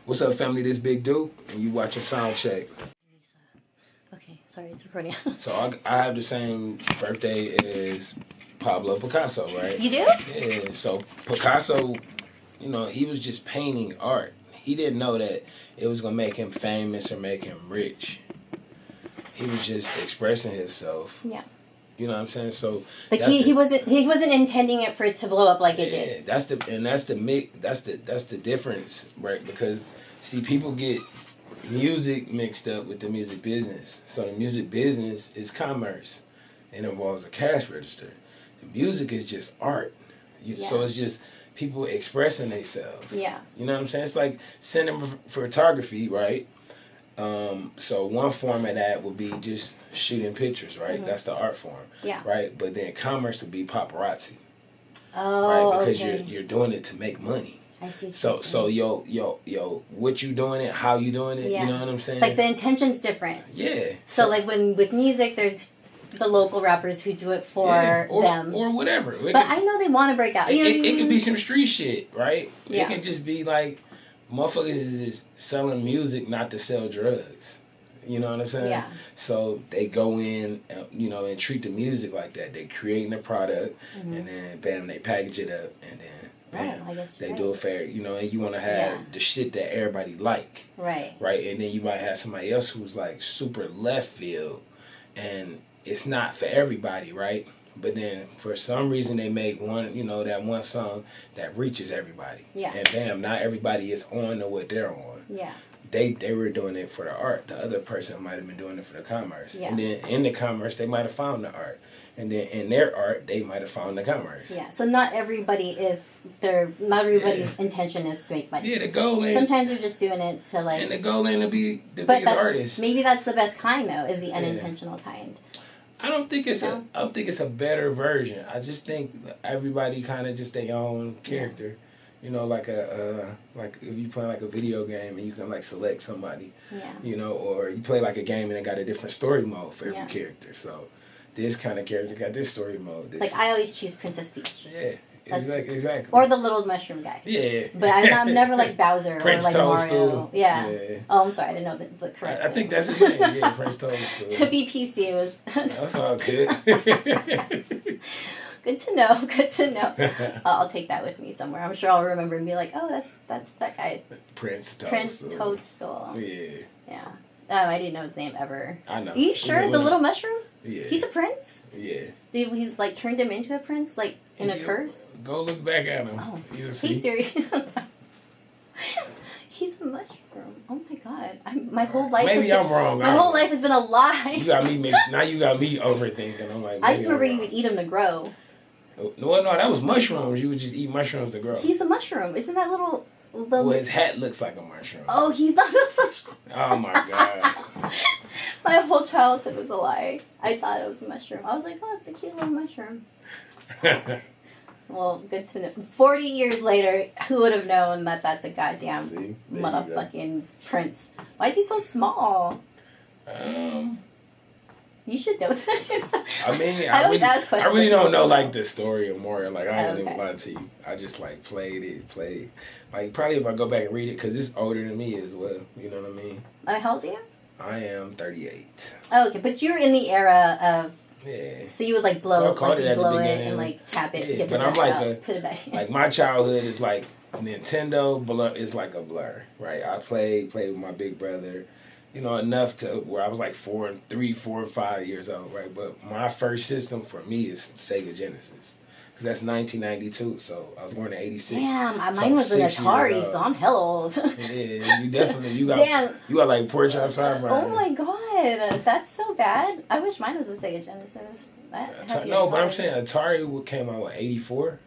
What's up, family? This Big Duke, and you watching Sound Check. Okay, sorry, it's recording. So I have the same birthday as Pablo Picasso, right? You do? Yeah. So Picasso, he was just painting art. He didn't know that it was gonna make him famous or make him rich. He was just expressing himself. Yeah. You know what I'm saying? So like he wasn't intending it for it to blow up like it did. That's the difference, right? Because see, people get music mixed up with the music business. So the music business is commerce. It involves a cash register. The music is just art. So it's just people expressing themselves. Yeah. You know what I'm saying? It's like cinema photography, right? So one form of that would be just shooting pictures, right? Mm-hmm. That's the art form. Yeah. Right? But then commerce would be paparazzi. Oh, right? Because okay. you're doing it to make money. I see. So yo, what you doing it, how you doing it, yeah. You know what I'm saying? Like the intention's different. Yeah. So like with music, there's the local rappers who do it for them. Or whatever. I know they want to break out. It could be some street shit, right? Yeah. It could just be like, motherfuckers is just selling music not to sell drugs. You know what I'm saying? Yeah. So they go in, and treat the music like that. They creating a product, mm-hmm. and then bam, they package it up, and then bam, they do it fair. And you want to have the shit that everybody like. Right. Right, and then you might have somebody else who's like super left field, and it's not for everybody, right? But then for some reason they make one, that one song that reaches everybody. Yeah. And bam, not everybody is on to what they're on. Yeah. They were doing it for the art. The other person might have been doing it for the commerce. Yeah. And then in the commerce they might have found the art. And then in their art they might have found the commerce. Yeah. So not everybody's intention is to make money. Yeah, the goal ain't. Sometimes they're just doing it to like. And the goal ain't to be the biggest artist. Maybe that's the best kind though, is the unintentional kind. I don't think it's a better version. I just think everybody kind of just their own character. Like if you play like a video game and you can like select somebody. Yeah. Or you play like a game and it got a different story mode for every character. So this kind of character got this story mode. Like I always choose Princess Peach. Yeah. Exactly. Or the little mushroom guy. Yeah. But I'm never like Bowser Prince or like Toadstool. Mario. Yeah. Oh, I'm sorry. I didn't know the correct I think that's his name. Yeah, Prince Toadstool. To be PC, it was... That's all good. Good to know. I'll take that with me somewhere. I'm sure I'll remember and be like, oh, that's that guy. Prince Toadstool. Yeah. Yeah. I didn't know his name ever. I know. Are you sure? The little mushroom? Yeah. He's a prince? Yeah. Did he like turned him into a prince? Like in a curse? Go look back at him. Oh, he's serious. He's a mushroom. Oh my god! My whole life. Maybe I'm wrong. My whole life has been a lie. You got me mixed. Now you got me overthinking. I'm like. I just remember you would eat them to grow. No, that was mushrooms. You would just eat mushrooms to grow. He's a mushroom. Isn't that little? Well, his hat looks like a mushroom. Oh, he's not a mushroom. Oh my god. My whole childhood was a lie. I thought it was a mushroom. I was like, oh, it's a cute little mushroom. Well, good to know. 40 years later, who would have known that that's a goddamn motherfucking prince? Why is he so small? You should know that. I mean, I always ask questions. I really don't know like the story or more. Like I ain't even lie to you. I just like played. Like probably if I go back and read it, because it's older than me as well. You know what I mean? How old are you? I am 38. Oh, okay, but you're in the era of. Yeah. So you would like blow it and like tap it to get the dust out. Put it back. Like my childhood is like Nintendo is like a blur, right? I played with my big brother, enough to where I was like 3, 4, 5 years old, right? But my first system for me is Sega Genesis. Because that's 1992, so I was born in 86. Damn, mine was an Atari, so I'm hella old. Yeah, you got like pork chops on. Oh my god, that's so bad. I wish mine was a Sega Genesis. No, but I'm saying Atari came out, 84?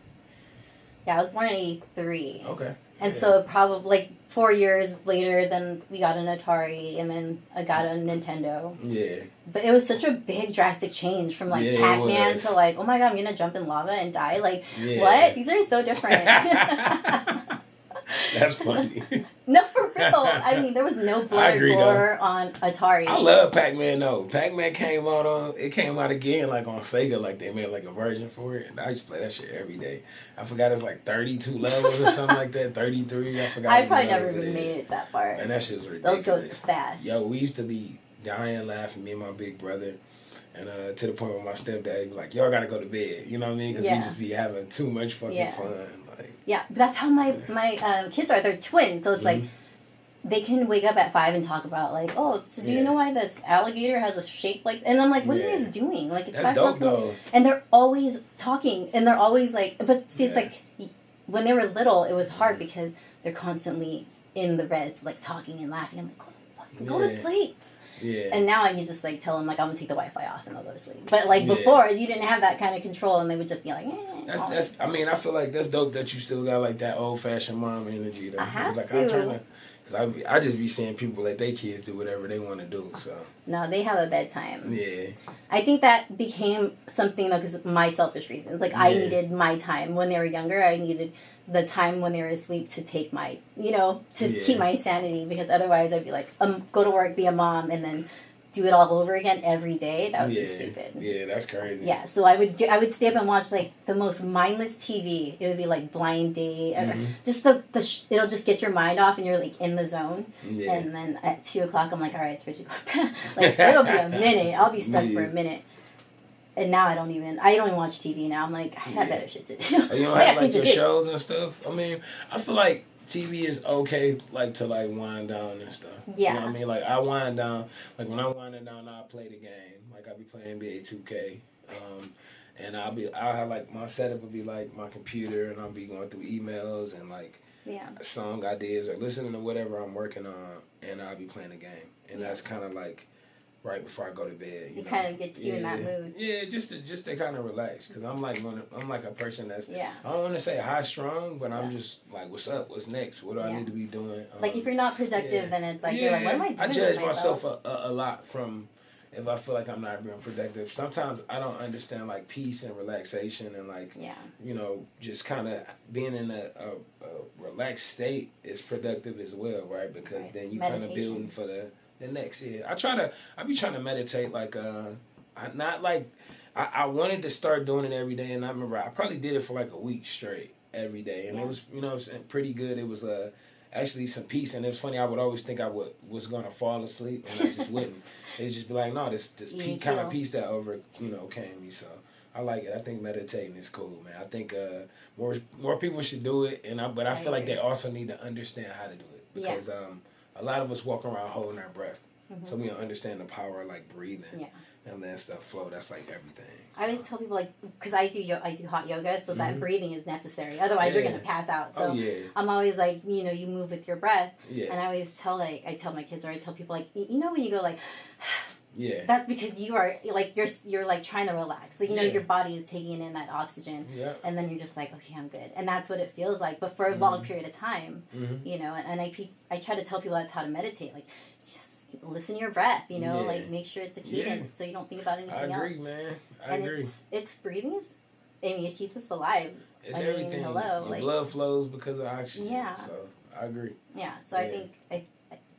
Yeah, I was born in 83. Okay. And so probably like 4 years later, then we got an Atari, and then I got a Nintendo. Yeah. But it was such a big, drastic change from like Pac-Man to like, oh my god, I'm gonna jump in lava and die. Like, what? These are so different. That's funny. No, for real. I mean, there was no blood or gore on Atari. I love Pac-Man though. Pac-Man came out again like on Sega, like they made like a version for it. And I used to play that shit every day. I forgot it's like 32 levels or something like that, 33. I forgot. I probably never even made it that far. And that shit was ridiculous. Those goes fast. Yo, we used to be dying laughing, me and my big brother. And to the point where my stepdad was like, y'all gotta go to bed. You know what I mean? Because we just be having too much fucking fun. Like, yeah, but that's how my kids are. They're twins. So it's like, they can wake up at 5 and talk about, like, oh, so do you know why this alligator has a shape like... And I'm like, what are you guys doing? Like, it's that's dope, though. And they're always talking. And they're always like... But see, it's like, when they were little, it was hard because they're constantly in the reds, like, talking and laughing. I'm like, go to sleep. Yeah. And now I can just, like, tell them, like, I'm going to take the Wi-Fi off and they'll go to sleep. But, like, before, you didn't have that kind of control and they would just be like, That's. I mean, I feel like that's dope that you still got, like, that old-fashioned mom energy, though. I have to. Because I just be seeing people let their kids do whatever they want to do, so. No, they have a bedtime. Yeah. I think that became something, though, because of my selfish reasons. Like, I needed my time. When they were younger, I needed the time when they were asleep to take my, to keep my sanity. Because otherwise, I'd be like, go to work, be a mom, and then do it all over again every day. That would be stupid. Yeah, that's crazy. Yeah, so I would stay up and watch like the most mindless TV. It would be like Blind Date, or just it'll just get your mind off and you're like in the zone. Yeah. And then at 2:00 I'm like, all right, it's ready to go to bed. Like it'll be a minute. I'll be stuck for a minute. And now I don't even watch TV now. I'm like, I have better shit to do. You don't have like your shows and stuff? I mean, I feel like TV is okay, like, to, like, wind down and stuff. Yeah. You know what I mean? Like, I wind down, like, when I'm winding down, I'll play the game. Like, I'll be playing NBA 2K. And I'll have, like, my setup will be, like, my computer, and I'll be going through emails and, like, song ideas or listening to whatever I'm working on, and I'll be playing the game. And that's kind of, like, right before I go to bed. It kind of gets you in that mood. Yeah, just to kind of relax, because I'm like a person that's I don't want to say high strung, but I'm just like, what's up? What's next? What do I need to be doing? Like if you're not productive, then it's like you're like, what am I doing? I judge myself a lot from if I feel like I'm not being productive. Sometimes I don't understand like peace and relaxation and like just kind of being in a relaxed state is productive as well, right? Because then you kind of building for the next year. I be trying to meditate like I wanted to start doing it every day, and I remember I probably did it for like a week straight every day, and it was it was pretty good. It was actually some peace, and it was funny. I would always think I was gonna fall asleep, and I just wouldn't. It'd just be like, no, this kind of peace that came me. So I like it. I think meditating is cool, man. I think more people should do it, but I feel like they also need to understand how to do it because a lot of us walk around holding our breath. So we don't understand the power of like breathing and then stuff flow. That's like everything. I always tell people like, because I do hot yoga, so that breathing is necessary. Otherwise you're going to pass out. So I'm always like, you move with your breath. And I always tell my kids, or I tell people like, when you go like, that's because you are like, you're like trying to relax. Like, your body is taking in that oxygen. And then you're just like, okay, I'm good. And that's what it feels like. But for a long period of time, and I try to tell people that's how to meditate. Like, just listen to your breath, like make sure it's a cadence so you don't think about anything else. I agree, man. I agree. It's breathing it keeps us alive. It's everything. Your blood flows because of oxygen. Yeah. So I agree. Yeah. So I think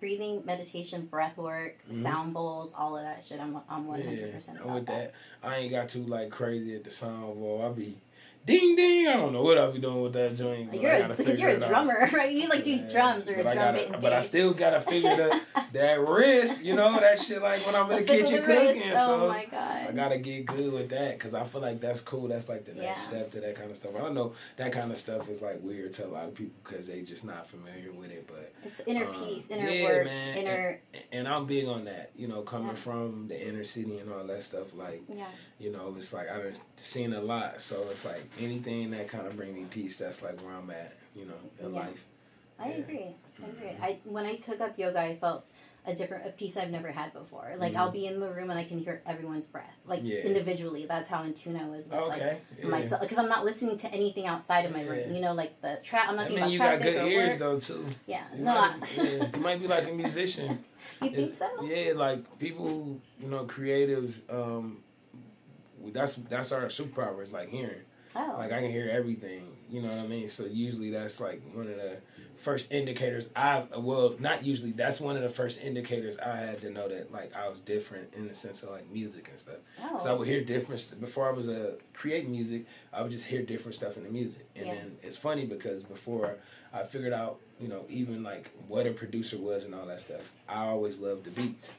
breathing, meditation, breath work, sound bowls, all of that shit. I'm 100% about with that. I ain't got too like crazy at the sound bowl. I'll be ding ding. I don't know what I'll be doing with that joint. Because you're a drummer, right? You like do drums or drum beat and but I still gotta figure that wrist. That shit like when I'm in the kitchen cooking. Oh my god! I gotta get good with that because I feel like that's cool. That's like the next step to that kind of stuff. I don't know, that kind of stuff is like weird to a lot of people because they just not familiar with it. But it's inner peace, inner work, man. inner. And I'm big on that. Coming from the inner city and all that stuff. Like, it's like I've seen a lot, so it's like anything that kind of bring me peace, that's like where I'm at, in life. I agree. When I took up yoga, I felt a peace I've never had before. Like I'll be in the room and I can hear everyone's breath, like individually. That's how in tune I was with myself, because I'm not listening to anything outside of my room. Like the trap. I'm not thinking about traffic. You got good ears though too. Yeah, you might be like a musician. You think so? Yeah, like people, creatives. That's our superpower. Is like hearing. Oh. Like I can hear everything, you know what I mean? So usually that's like one of the first indicators not usually, that's one of the first indicators I had to know that like I was different in the sense of like music and stuff. Because I would hear different before I was creating music, I would just hear different stuff in the music. And then it's funny because before I figured out, you know, even like what a producer was and all that stuff, I always loved the beats.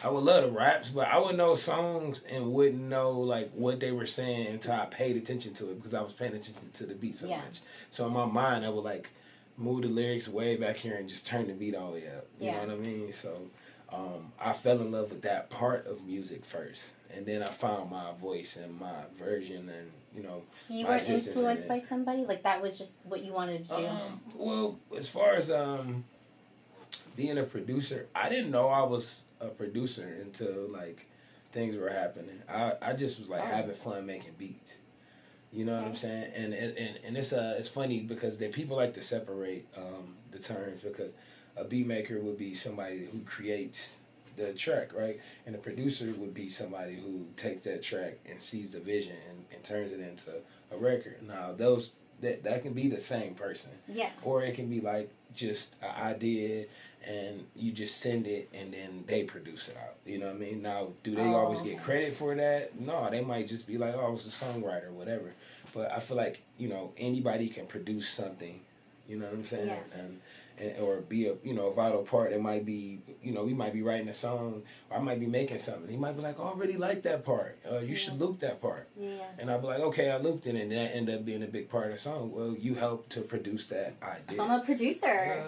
I would love the raps, but I would know songs and wouldn't know like what they were saying until I paid attention to it because I was paying attention to the beat so much. So in my mind, I would like move the lyrics way back here and just turn the beat all the way up. You know what I mean? So I fell in love with that part of music first, and then I found my voice and my version, and you know. So you weren't influenced by somebody? Like that was just what you wanted to do? Well, as far as being a producer, I didn't know I was a producer until like things were happening. I just was like having fun making beats. You know what I'm saying? And it's funny because people like to separate the terms, because a beat maker would be somebody who creates the track, right? And a producer would be somebody who takes that track and sees the vision and turns it into a record. Now that can be the same person. Yeah. Or it can be like just an idea and you just send it and then they produce it out. You know what I mean? Now, do they always get credit for that? No, they might just be like, oh, I was a songwriter or whatever. But I feel like, you know, anybody can produce something, you know what I'm saying? Yeah. And or be a vital part. It might be, you know, we might be writing a song, or I might be making something. He might be like, oh, I really like that part. You should loop that part. Yeah. And I'll be like, okay, I looped it, and that ended up being a big part of the song. Well, you helped to produce that idea. So I'm a producer.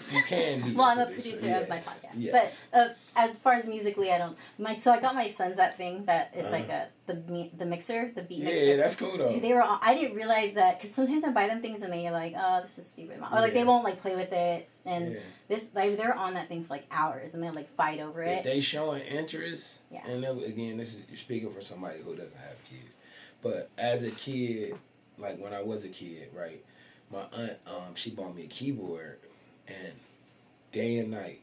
You can be. Well, I'm a producer of my podcast. Yes. But as far as musically, I got my sons that thing that it's like the mixer, the beat mixer. Yeah, that's cool though. Dude, I didn't realize that, because sometimes I buy them things and they're like, oh, this is stupid, Mom. Or like they won't like play with it, and they're on that thing for like hours and they like fight over it. If they showing interest, and again, this is you're speaking for somebody who doesn't have kids, but as a kid, like when I was a kid, right, my aunt she bought me a keyboard, and day and night,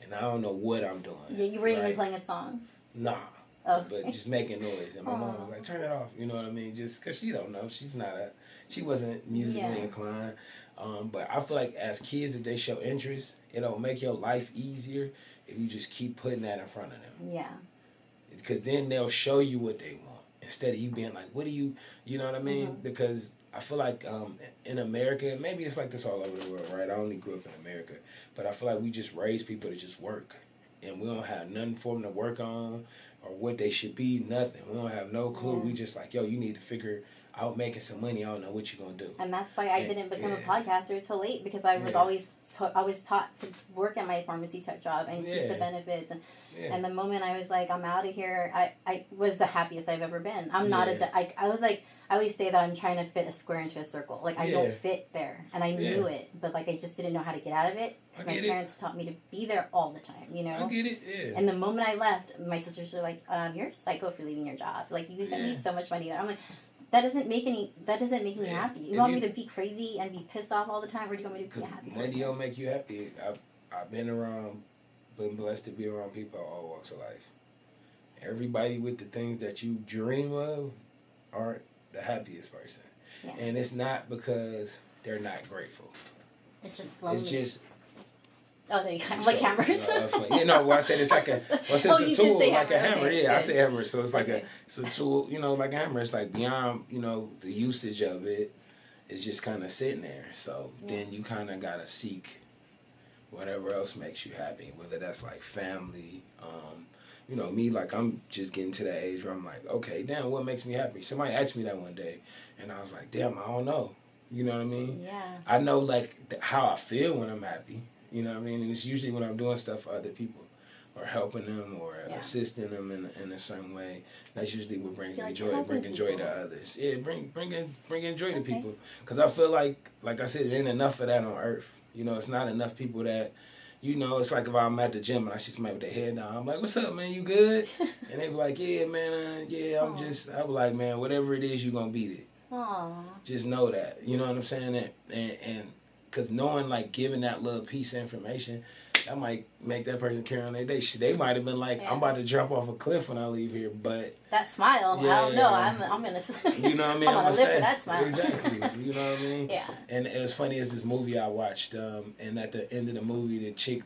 and I don't know what I'm doing. Yeah, you weren't even playing a song? Nah. Oh. But just making noise, and my mom was like, "Turn it off," you know what I mean? Just because she don't know, she wasn't musically inclined. But I feel like as kids, if they show interest, it'll make your life easier if you just keep putting that in front of them. Yeah. Because then they'll show you what they want instead of you being like, "What do you?" You know what I mean? Mm-hmm. Because I feel like in America, maybe it's like this all over the world, right? I only grew up in America, but I feel like we just raise people to just work, and we don't have nothing for them to work on. Or what they should be, nothing. We don't have no clue. We just like, yo, you need to figure out making some money. I don't know what you're going to do. And that's why I didn't become a podcaster until late, because I was always taught to work at my pharmacy tech job and keep the benefits. And the moment I was like, I'm out of here, I was the happiest I've ever been. I'm not I was like, I always say that I'm trying to fit a square into a circle. Like, I don't fit there. And I knew it, but like I just didn't know how to get out of it, because my parents taught me to be there all the time, you know? I get it, yeah. And the moment I left, my sisters were like, you're a psycho for leaving your job. Like, you need so much money there. I'm like, that doesn't make me happy. You want me to be crazy and be pissed off all the time, or do you want me to be happy? Money don't make you happy. I've been blessed to be around people of all walks of life. Everybody with the things that you dream of aren't the happiest person. Yeah. And it's not because they're not grateful. It's just lonely. It's just... Oh, there you go. Like hammers. You know, what I said, it's like a tool, like a hammer. Okay, I say hammer. So it's like it's a tool, you know, like a hammer. It's like beyond, you know, the usage of it. It's just kind of sitting there. So then you kind of got to seek whatever else makes you happy, whether that's like family. You know, me, like, I'm just getting to that age where I'm like, okay, damn, what makes me happy? Somebody asked me that one day, and I was like, damn, I don't know. You know what I mean? Yeah. I know, like, how I feel when I'm happy. You know what I mean? And it's usually when I'm doing stuff for other people, or helping them, or assisting them in a certain way. That's usually what brings me joy, bringing joy to others. Yeah, bringing joy to people. Because I feel like I said, there ain't enough of that on earth. You know, it's not enough people that... You know, it's like if I'm at the gym and I see somebody with their head down, I'm like, what's up, man? You good? And they be like, yeah, man, I'm just, I be like, man, whatever it is, you going to beat it. Aww. Just know that. You know what I'm saying? And because knowing, like, giving that little piece of information, make that person carry on their day. They might have been like, I'm about to jump off a cliff when I leave here, but that smile, I don't know. I'm gonna. You know what I mean? I'm gonna live for that smile. Exactly. You know what I mean? Yeah. And it's funny as this movie I watched, and at the end of the movie, the chick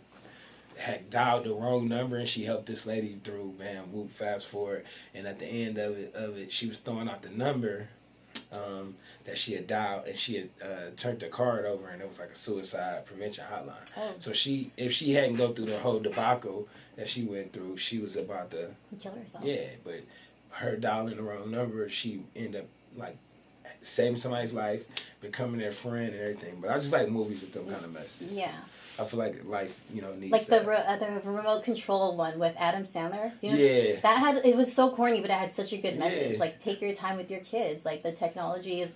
had dialed the wrong number, and she helped this lady through. Bam, whoop, fast forward, and at the end of it, she was throwing out the number that she had dialed, and she had turned the card over, and it was like a suicide prevention hotline. Oh. So if she hadn't go through the whole debacle that she went through, she was about to kill herself. Yeah, but her dialing the wrong number, she ended up like saving somebody's life, becoming their friend and everything. But I just like movies with them kind of messages. Yeah. I feel like life, needs like that. the remote control one with Adam Sandler. Yeah, it was so corny, but it had such a good message. Like, take your time with your kids. Like, the technology is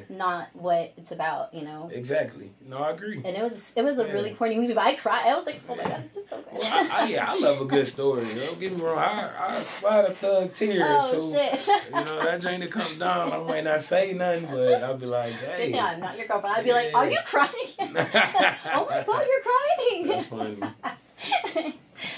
not what it's about. Exactly. No, I agree. And it was a really corny movie, but I cried. I was like, oh my god, this is so good. Well, I love a good story. Don't get me wrong. I slide a thug tear too. Shit. That joint that comes down, I might not say nothing, but I'll be like, hey. Yeah, I'm not your girlfriend. I'd be like, are you crying? Oh my god, you're crying. That's funny. I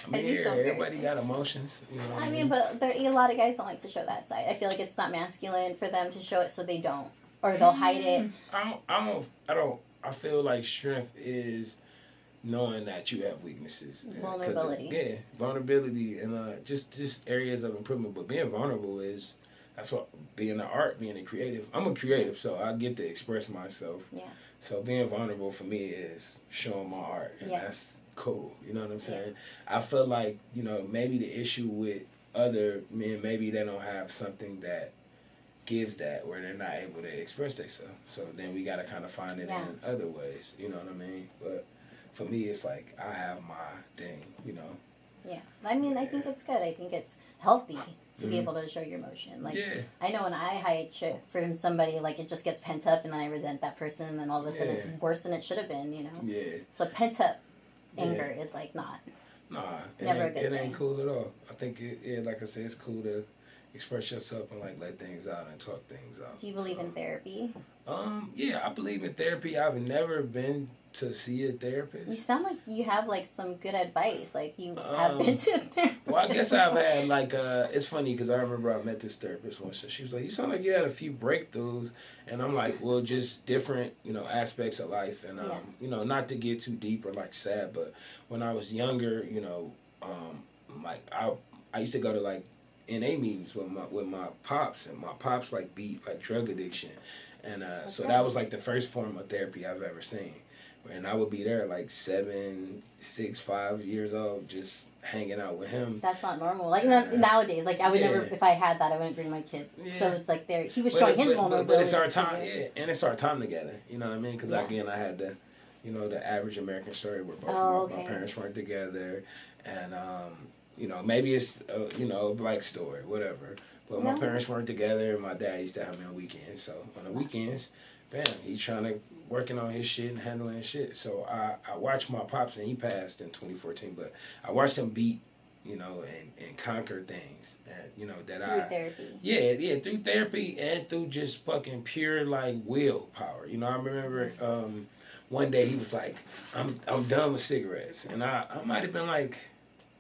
mean, everybody got emotions. I mean, but a lot of guys don't like to show that side. I feel like it's not masculine for them to show it, so they don't, or they'll hide it. I feel like strength is knowing that you have weaknesses. Vulnerability. Vulnerability and just areas of improvement. But being vulnerable that's what being an art, being a creative. I'm a creative, so I get to express myself. Yeah. So being vulnerable for me is showing my art, and that's cool. You know what I'm saying? I feel like, maybe the issue with other men, maybe they don't have something that gives that, where they're not able to express themselves. So then we got to kind of find it in other ways. You know what I mean? But for me, it's like I have my thing. Yeah, I mean, I think it's good. I think it's healthy to be able to show your emotion. Like, I know when I hide shit from somebody, like, it just gets pent up, and then I resent that person, and then all of a sudden it's worse than it should have been. Yeah. So pent up anger is like not. Nah, never a good thing. It ain't cool at all. I think like I said, it's cool to express yourself and like let things out and talk things out. Do you believe in therapy? Yeah, I believe in therapy. I've never been to see a therapist. You sound like you have like some good advice. Like you have been to a therapist. Well, I guess I've had like it's funny because I remember I met this therapist once, and she was like, "You sound like you had a few breakthroughs," and I'm like, "Well, just different, aspects of life." And not to get too deep or like sad, but when I was younger, like I used to go to like NA meetings with my pops, and my pops like beat like drug addiction, and so that was like the first form of therapy I've ever seen. And I would be there like 7, 6, 5 years old, just hanging out with him. That's not normal. Like nowadays, like I would never, if I had that, I wouldn't bring my kid. Yeah. So it's like he was showing his vulnerability. But it's our time, and it's our time together. You know what I mean? Because again, I had the average American story where both my parents weren't together, and maybe it's a black story, whatever. But my parents weren't together, and my dad used to have me on weekends. So on the weekends, bam, he's trying to working on his shit and handling his shit. So I watched my pops, and he passed in 2014, but I watched him beat, and conquer things that, through therapy. Yeah, through therapy and through just fucking pure, like, willpower. I remember one day he was like, I'm done with cigarettes. And I might have been like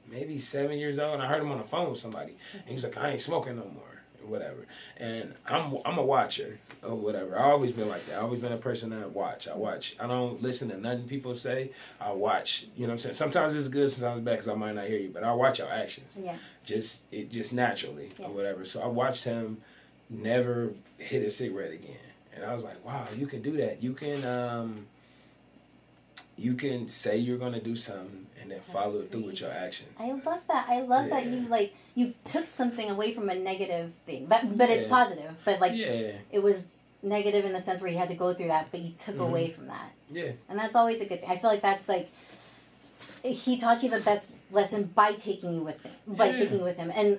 maybe 7 years old, and I heard him on the phone with somebody, and he was like, I ain't smoking no more. Whatever. And I'm a watcher or whatever. I always been like that. I always been a person that watch. I don't listen to nothing people say. I watch. You know what I'm saying? Sometimes it's good, sometimes it's bad because I might not hear you, but I watch your actions. Yeah. Just naturally or whatever. So I watched him never hit a cigarette again. And I was like, wow, you can do that. You can say you're going to do something and then follow it through with your actions. I love that. I love that you took something away from a negative thing. But it's positive. But it was negative in the sense where you had to go through that, but you took away from that. Yeah. And that's always a good thing. I feel like that's like, he taught you the best lesson by taking you with him. And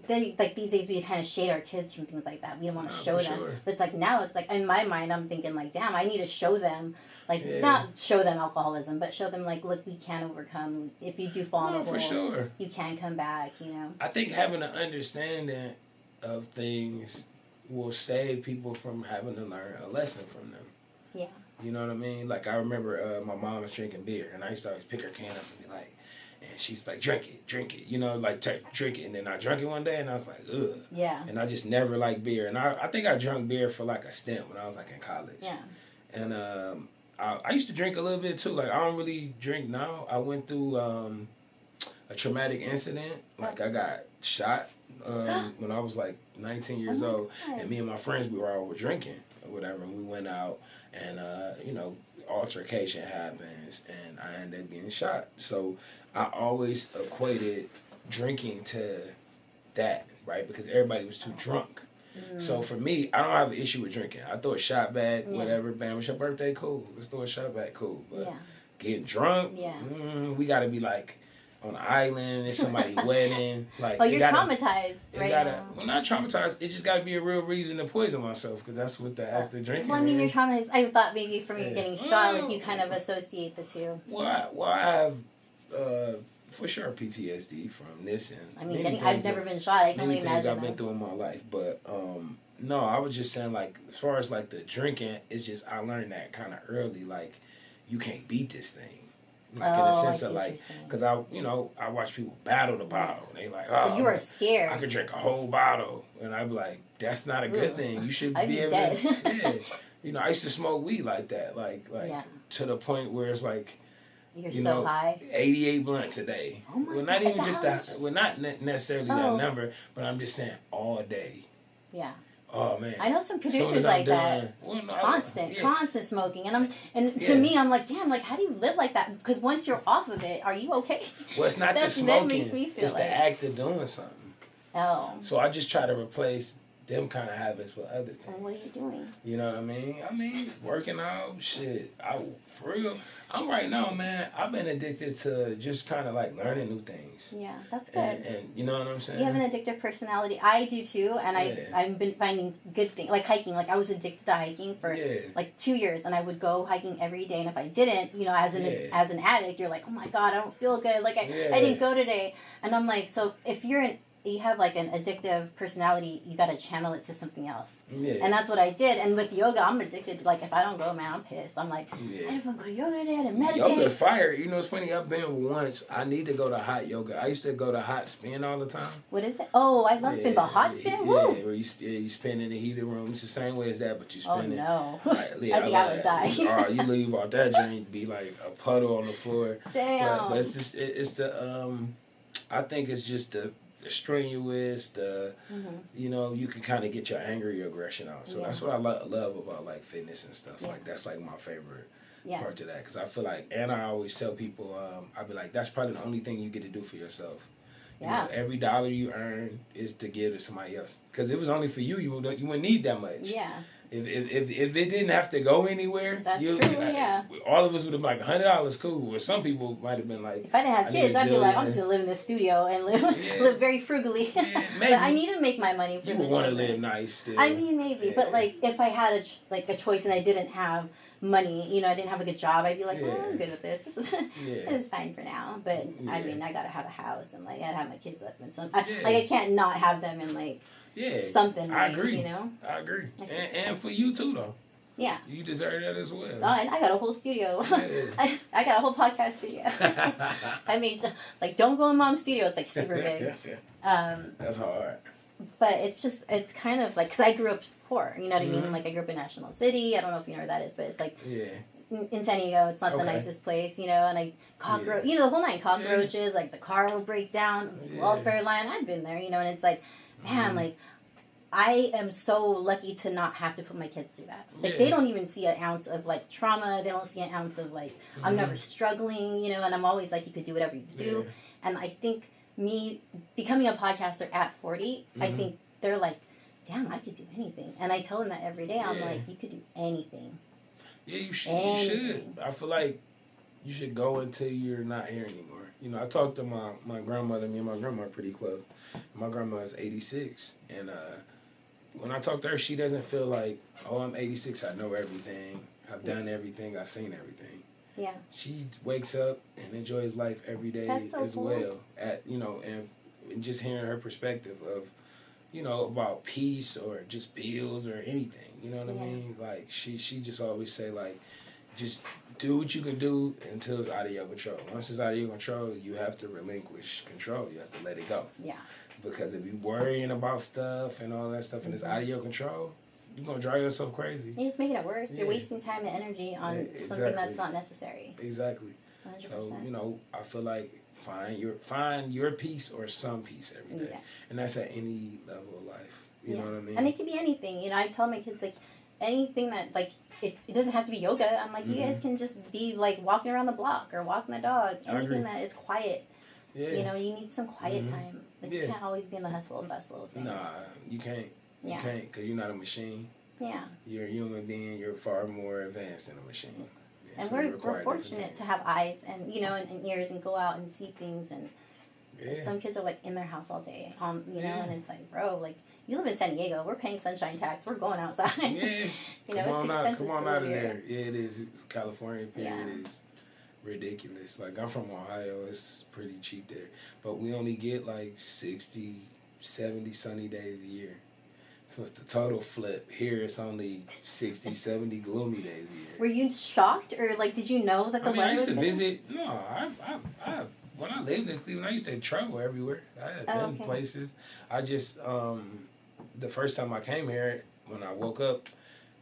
these days we kind of shade our kids from things like that. We don't want to show them. Sure. But it's like now it's like in my mind I'm thinking like, damn, I need to show them. Not show them alcoholism, but show them, like, look, we can overcome. If you do fall in a hole, for sure. You can come back, I think having an understanding of things will save people from having to learn a lesson from them. Yeah. You know what I mean? Like, I remember my mom was drinking beer, and I used to always pick her can up and be like, and she's like, drink it, you know, like, drink it. And then I drank it one day, and I was like, ugh. Yeah. And I just never liked beer. And I think I drank beer for, like, a stint when I was, like, in college. Yeah. And I used to drink a little bit, too. Like, I don't really drink now. I went through a traumatic incident. Like, I got shot when I was, like, 19 years old. And me and my friends, we were all drinking or whatever. And we went out, and, you know, altercation happens, and I ended up getting shot. So I always equated drinking to that, right? Because everybody was too drunk. So for me, I don't have an issue with drinking. I throw a shot back, whatever. Bam, it's your birthday, cool. Let's throw a shot back, cool. But getting drunk, we got to be like on an island. It's somebody's wedding. Like, oh, you're traumatized right now. Well, not traumatized. It just got to be a real reason to poison myself, because that's what the act of drinking. Well, I mean, you're traumatized. I thought maybe from you getting shot, like you kind of associate the two. Well, I have for sure PTSD from this, and I mean, I've never been shot. I can only imagine things I've been through in my life, but no, I was just saying, like, as far as like the drinking, it's just I learned that kind of early. Like, you can't beat this thing. Like, in a sense of, like, because I watch people battle the bottle. And they like, oh, so you were scared. I could drink a whole bottle, and I'd be like, that's not a good thing. You should be able dead. to. You know, I used to smoke weed like that, like to the point where it's like, you're so high. 88 blunts a day. Oh my well, not God. even just not necessarily that number, but I'm just saying all day. Yeah. Oh man, I know some producers like that. Well, no, constant smoking, and to me, I'm like, damn, like, how do you live like that? Because once you're off of it, are you okay? Well, it's not the smoking. That makes me feel it's the act of doing something. Oh. So I just try to replace them kind of habits with other things. Well, what are you doing? You know what I mean? Working out, shit. For real. I'm right now, man. I've been addicted to just kind of like learning new things. Yeah, that's good. And you know what I'm saying? You have an addictive personality. I do too, and I've been finding good things like hiking. Like, I was addicted to hiking for like 2 years, and I would go hiking every day. And if I didn't, you know, as an addict, you're like, oh my God, I don't feel good. Like I didn't go today, and I'm like, so if you have like an addictive personality, you got to channel it to something else. Yeah. And that's what I did. And with yoga, I'm addicted. Like, if I don't go, man, I'm pissed. I'm like, I didn't want to go to yoga today. I didn't meditate. Yoga's fire. You know, it's funny. I've been once. I need to go to hot yoga. I used to go to hot spin all the time. What is it? Oh, I love spin, but hot spin? Woo! Where you spin in the heated room. It's the same way as that, but you spin it. Oh, no. I think I would die. You leave out that joint, be like a puddle on the floor. Damn. But it's just, it's the, I think it's just the strenuous, you know, you can kind of get your anger, your aggression out. So that's what I love about like fitness and stuff. Like, that's like my favorite part to that, because I feel like, and I always tell people, I be like, that's probably the only thing you get to do for yourself. You know, every dollar you earn is to give to somebody else, because if it was only for you, you wouldn't need that much. Yeah. If it didn't have to go anywhere, that's true. Yeah. All of us would have been like $100 cool. Or some people might have been like, if I didn't have kids, I'd be like, I'm just gonna live in the studio and live very frugally. Yeah, but I need to make my money for you the would want to live nice still. I mean, maybe, but like, if I had a choice and I didn't have money, you know, I didn't have a good job, I'd be like, well, I'm good with this. This is fine for now. But I mean, I gotta have a house, and like, I'd have my kids up and something. Like, I can't not have them in like something nice, I agree. You know? I agree. And for you too, though. Yeah. You deserve that as well. Oh, and I got a whole studio. I got a whole podcast studio. I made, like, don't go in mom's studio. It's like super big. That's hard. But it's kind of like, because I grew up poor, you know what I mean? Like, I grew up in National City. I don't know if you know where that is, but it's like in San Diego. It's not the nicest place, you know, and you know, the whole night, cockroaches, like the car will break down, welfare line. I've been there, you know, and it's like, man, like, I am so lucky to not have to put my kids through that. Like, they don't even see an ounce of, like, trauma. They don't see an ounce of, like, I'm never struggling, you know, and I'm always like, you could do whatever you do. And I think me becoming a podcaster at 40, I think they're like, damn, I could do anything. And I tell them that every day. I'm like, you could do anything. Yeah, you should. You should. I feel like you should go until you're not here anymore. You know, I talked to my grandmother. Me and my grandma are pretty close. My grandma is 86. And when I talk to her, she doesn't feel like, oh, I'm 86. I know everything. I've done everything. I've seen everything. Yeah. She wakes up and enjoys life every day well. You know, and just hearing her perspective of, you know, about peace or just bills or anything. You know what I mean? Like, she just always say, like, just do what you can do until it's out of your control. Once it's out of your control, you have to relinquish control. You have to let it go. Yeah. Because if you're worrying about stuff and all that stuff and it's out of your control, you're going to drive yourself crazy. You're just making it worse. You're wasting time and energy on something that's not necessary. Exactly. 100%. So, I feel like find your peace or some peace every day. Yeah. And that's at any level of life. You know what I mean? And it could be anything. I tell my kids, like, anything that, like, it doesn't have to be yoga. I'm like, you guys can just be, like, walking around the block or walking the dog. Anything that is quiet. Yeah. You need some quiet time. Like, you can't always be in the hustle and bustle of things. Nah, you can't. You can't, because you're not a machine. Yeah. You're a human being. You're far more advanced than a machine. And so we're fortunate to have eyes and, and ears and go out and see things. And some kids are, like, in their house all day, and it's like, bro, like, you live in San Diego. We're paying sunshine tax. We're going outside. Yeah. It's expensive. Come on out of there. Yeah, it is. California, period, is ridiculous. Like, I'm from Ohio. It's pretty cheap there. But we only get, like, 60, 70 sunny days a year. So it's the total flip. Here it's only 60, 70 gloomy days a year. Were you shocked? Or, like, did you know that the weather was I used to visit. No, I when I lived in Cleveland, I used to travel everywhere. I had been places. I just, the first time I came here, when I woke up,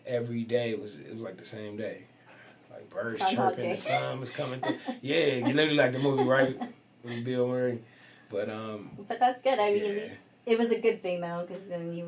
every day it was like the same day. Like birds chirping, the sun was coming through. Yeah, you literally like the movie, right? With Bill Murray. But that's good. I mean, it was a good thing though, because then you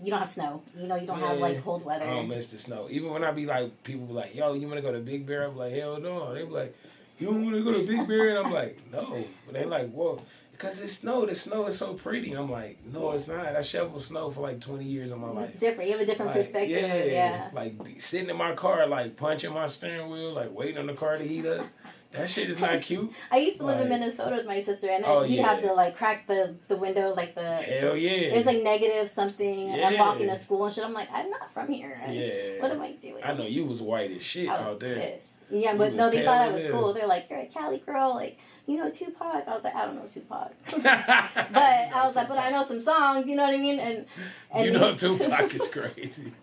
don't have snow. You don't have like cold weather. I don't miss the snow. Even when I be like, people be like, "Yo, you want to go to Big Bear?" I'm like, "Hell no." They be like, "You don't want to go to Big Bear?" And I'm like, "No." But they like, "Whoa." Because it's snow. The snow is so pretty. I'm like, no, it's not. I shoveled snow for like 20 years of my life. It's different. You have a different perspective. Yeah. Like sitting in my car, like punching my steering wheel, like waiting on the car to heat up. That shit is not cute. I used to live in Minnesota with my sister, and then you'd have to like crack the window, like the... Hell yeah. It was like negative something, and I'm walking to school and shit. I'm like, I'm not from here. What am I doing? I know you was white as shit out there. Pissed. Yeah, but no, they thought I was cool. They're like, you're a Cali girl, like... You know Tupac? I was like, I don't know Tupac. But I was like, but I know some songs, you know what I mean? And Tupac is crazy.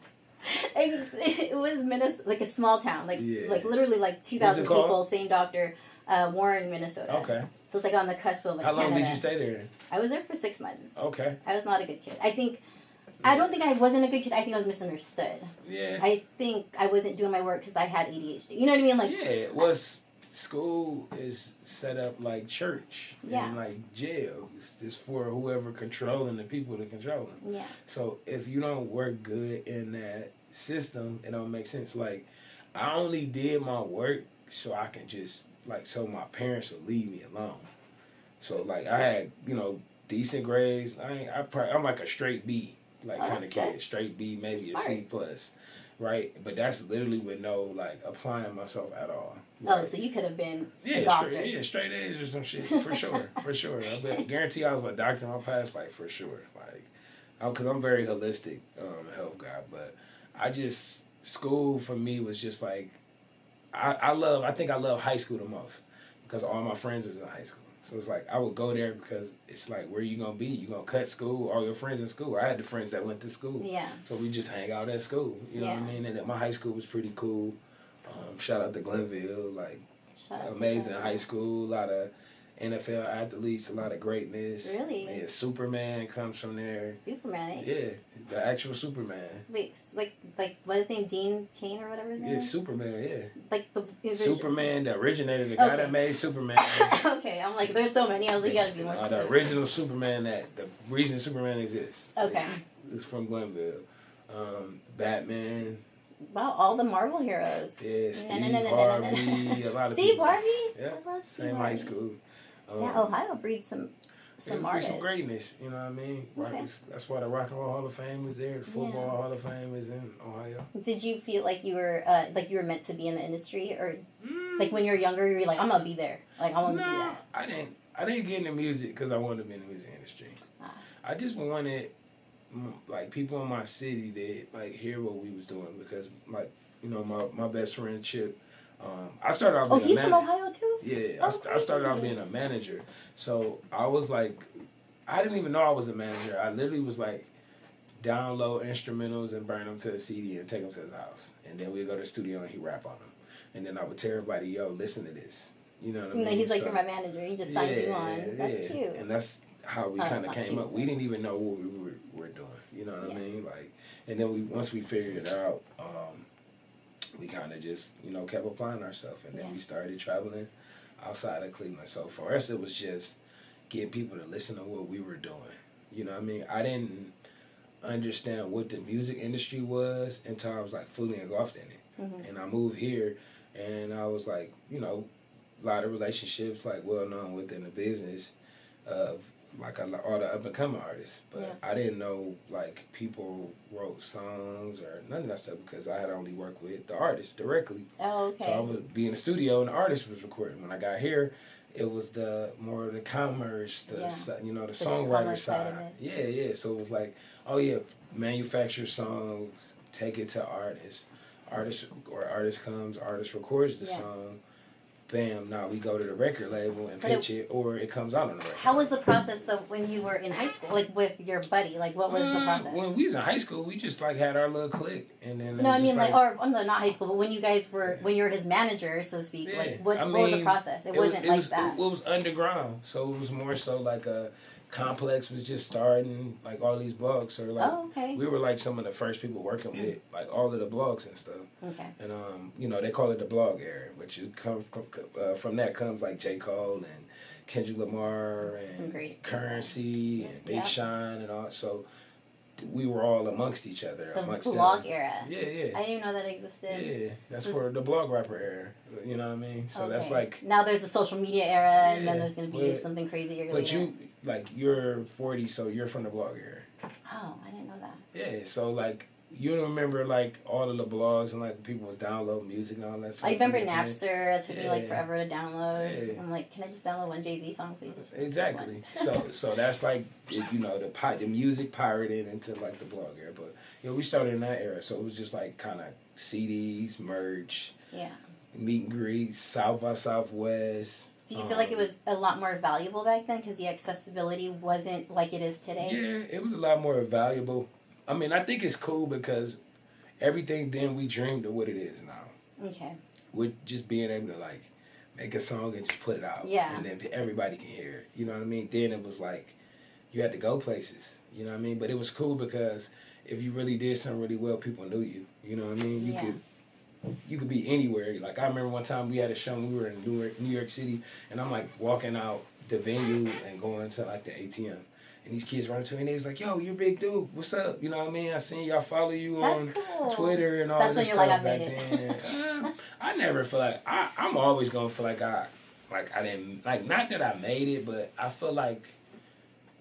It was Minnesota, like a small town, like literally like 2,000 people, same doctor, Warren, Minnesota. Okay. So it's like on the cusp of like How long did you stay there? I was there for 6 months. Okay. I was not a good kid. I don't think I wasn't a good kid. I think I was misunderstood. Yeah. I think I wasn't doing my work because I had ADHD. You know what I mean? Like, yeah, it was... School is set up like church and like jail. It's just for whoever controlling the people to control them. Yeah. So if you don't work good in that system, it don't make sense. Like, I only did my work so I can just, like, so my parents would leave me alone. So, like, I had, decent grades. I'm like a straight B, like, kind of kid. Straight B, maybe a C+. Right? But that's literally with no, like, applying myself at all. Right? Oh, so you could have been a doctor. Straight A's or some shit, for sure, for sure. I guarantee I was a doctor in my past, like, for sure. Like, because I'm very holistic health guy, but school for me was just like, I think I love high school the most because all my friends was in high school. So it's like, I would go there because it's like, where you going to be? You going to cut school? All your friends in school. I had the friends that went to school. Yeah. So we just hang out at school. You know what I mean? And my high school was pretty cool. Shout out to Glenville. Like, amazing high school. A lot of NFL athletes, a lot of greatness. Really? Yeah, Superman comes from there. Superman, eh? Yeah, the actual Superman. Wait, like what is his name? Dean Cain or whatever his name is? Yeah, Superman, yeah. Like the Superman, the originator, the guy that made Superman. Okay, I'm like, there's so many. I was like, you gotta be more specific. The original Superman, the reason Superman exists. Okay. It's from Glenville. Batman. Wow, all the Marvel heroes. Yeah, Steve Harvey, a lot of Steve people. Harvey? Yeah, I love Steve same Harvey. high school. Ohio breeds some artists. Some greatness, you know what I mean? Okay. That's why the Rock and Roll Hall of Fame is there. The Football Hall of Fame is in Ohio. Did you feel like you were meant to be in the industry, or like when you're younger, you're like, I'm gonna be there, like I want to do that? I didn't get into music because I wanted to be in the music industry. I just wanted like people in my city to like hear what we was doing because like my best friend Chip. I started out being he's from Ohio too? Yeah, I started out being a manager. So I was like, I didn't even know I was a manager. I literally was like, download instrumentals and burn them to the CD and take them to his house. And then we'd go to the studio and he'd rap on them. And then I would tell everybody, yo, listen to this. You know what I mean? No, he's like, you're my manager. He just signed you on. That's cute. And that's how we kind of came up. We didn't even know what we were doing. You know what I mean? Like, and then once we figured it out, we kind of just, kept applying ourselves. And then we started traveling outside of Cleveland. So for us, it was just getting people to listen to what we were doing. You know what I mean? I didn't understand what the music industry was until I was like fully engulfed in it. Mm-hmm. And I moved here and I was like, a lot of relationships like well known within the business of like all the up and coming artists. But I didn't know like people wrote songs or none of that stuff because I had only worked with the artists directly. Oh, okay. So I would be in the studio and the artist was recording. When I got here, it was the more the commerce, the songwriter side. Yeah. So it was like, oh yeah, manufacture songs, take it to artists. Artist comes, artist records the song. Bam, now we go to the record label and pitch it, or it comes out on the record. How was the process though when you were in high school, like with your buddy? Like what was the process? When we was in high school, we just like had our little clique, and then no, I mean not high school, but when you guys were when you were his manager, so to speak. Yeah. Like what was the process? It wasn't like that. It was underground, so it was more so like a Complex was just starting like all these blogs, so like we were like some of the first people working with like all of the blogs and stuff. Okay. And they call it the blog era, which is from that comes like J. Cole and Kendrick Lamar and Currency and Big Sean and all. So we were all amongst each other. The blog era. Yeah. I didn't even know that existed. Yeah, that's for the blog rapper era. You know what I mean? So that's like now there's the social media era, and then there's gonna be something crazy. But you're 40, so you're from the blog era. Oh, I didn't know that. Yeah, so like you remember like all of the blogs and like people was downloading music and all that stuff. I remember Napster. It took me like forever to download. Yeah. I'm like, can I just download one Jay-Z song, please? Exactly. so that's like the music pirated into like the blog era. But we started in that era, so it was just like kind of CDs, merch, meet and greets, South by Southwest. Do you feel like it was a lot more valuable back then because the accessibility wasn't like it is today? Yeah, it was a lot more valuable. I mean, I think it's cool because everything then we dreamed of what it is now. Okay. With just being able to like make a song and just put it out. Yeah. And then everybody can hear it. You know what I mean? Then it was like you had to go places. You know what I mean? But it was cool because if you really did something really well, people knew you. You know what I mean? You could be anywhere. Like I remember one time we had a show and we were in New York City, and I'm like walking out the venue and going to like the ATM. And these kids run to me and they was like, yo, you're a big dude. What's up? You know what I mean? I seen y'all follow you on Twitter and all that stuff back then. I never feel like, I'm always going to feel like I didn't, like, not that I made it, but I feel like,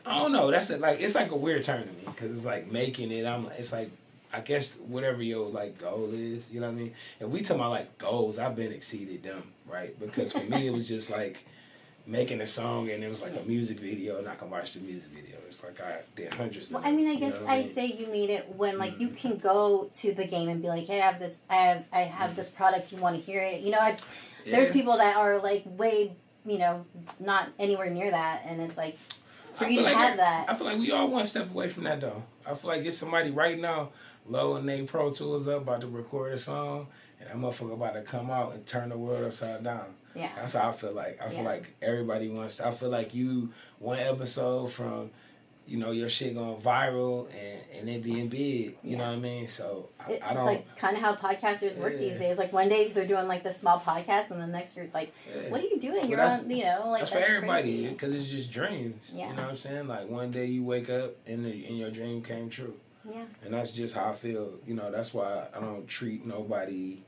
I don't know. It's like a weird term to me because it's like making it. It's like, I guess whatever your like goal is, you know what I mean? If we talking about like goals, I've been exceeded them, right? Because for me, it was just like, making a song and it was like a music video and I can watch the music video. It's like I did hundreds of them. I mean, I guess I say you made it when like you can go to the game and be like, hey, I have this product, you want to hear it? There's people that are like way, not anywhere near that, and it's like for you to have that. I feel like we all one step away from that though. I feel like it's somebody right now loading their Pro Tools up about to record a song and that motherfucker about to come out and turn the world upside down. Yeah. That's how I feel like. I feel like everybody wants to. I feel like you, one episode from, your shit going viral and it being big. You know what I mean? So I don't. It's like kind of how podcasters work these days. Like one day they're doing like the small podcast and the next you're like, what are you doing? You're on, like that's for everybody because it's just dreams. Yeah. You know what I'm saying? Like one day you wake up and your dream came true. Yeah. And that's just how I feel. That's why I don't treat nobody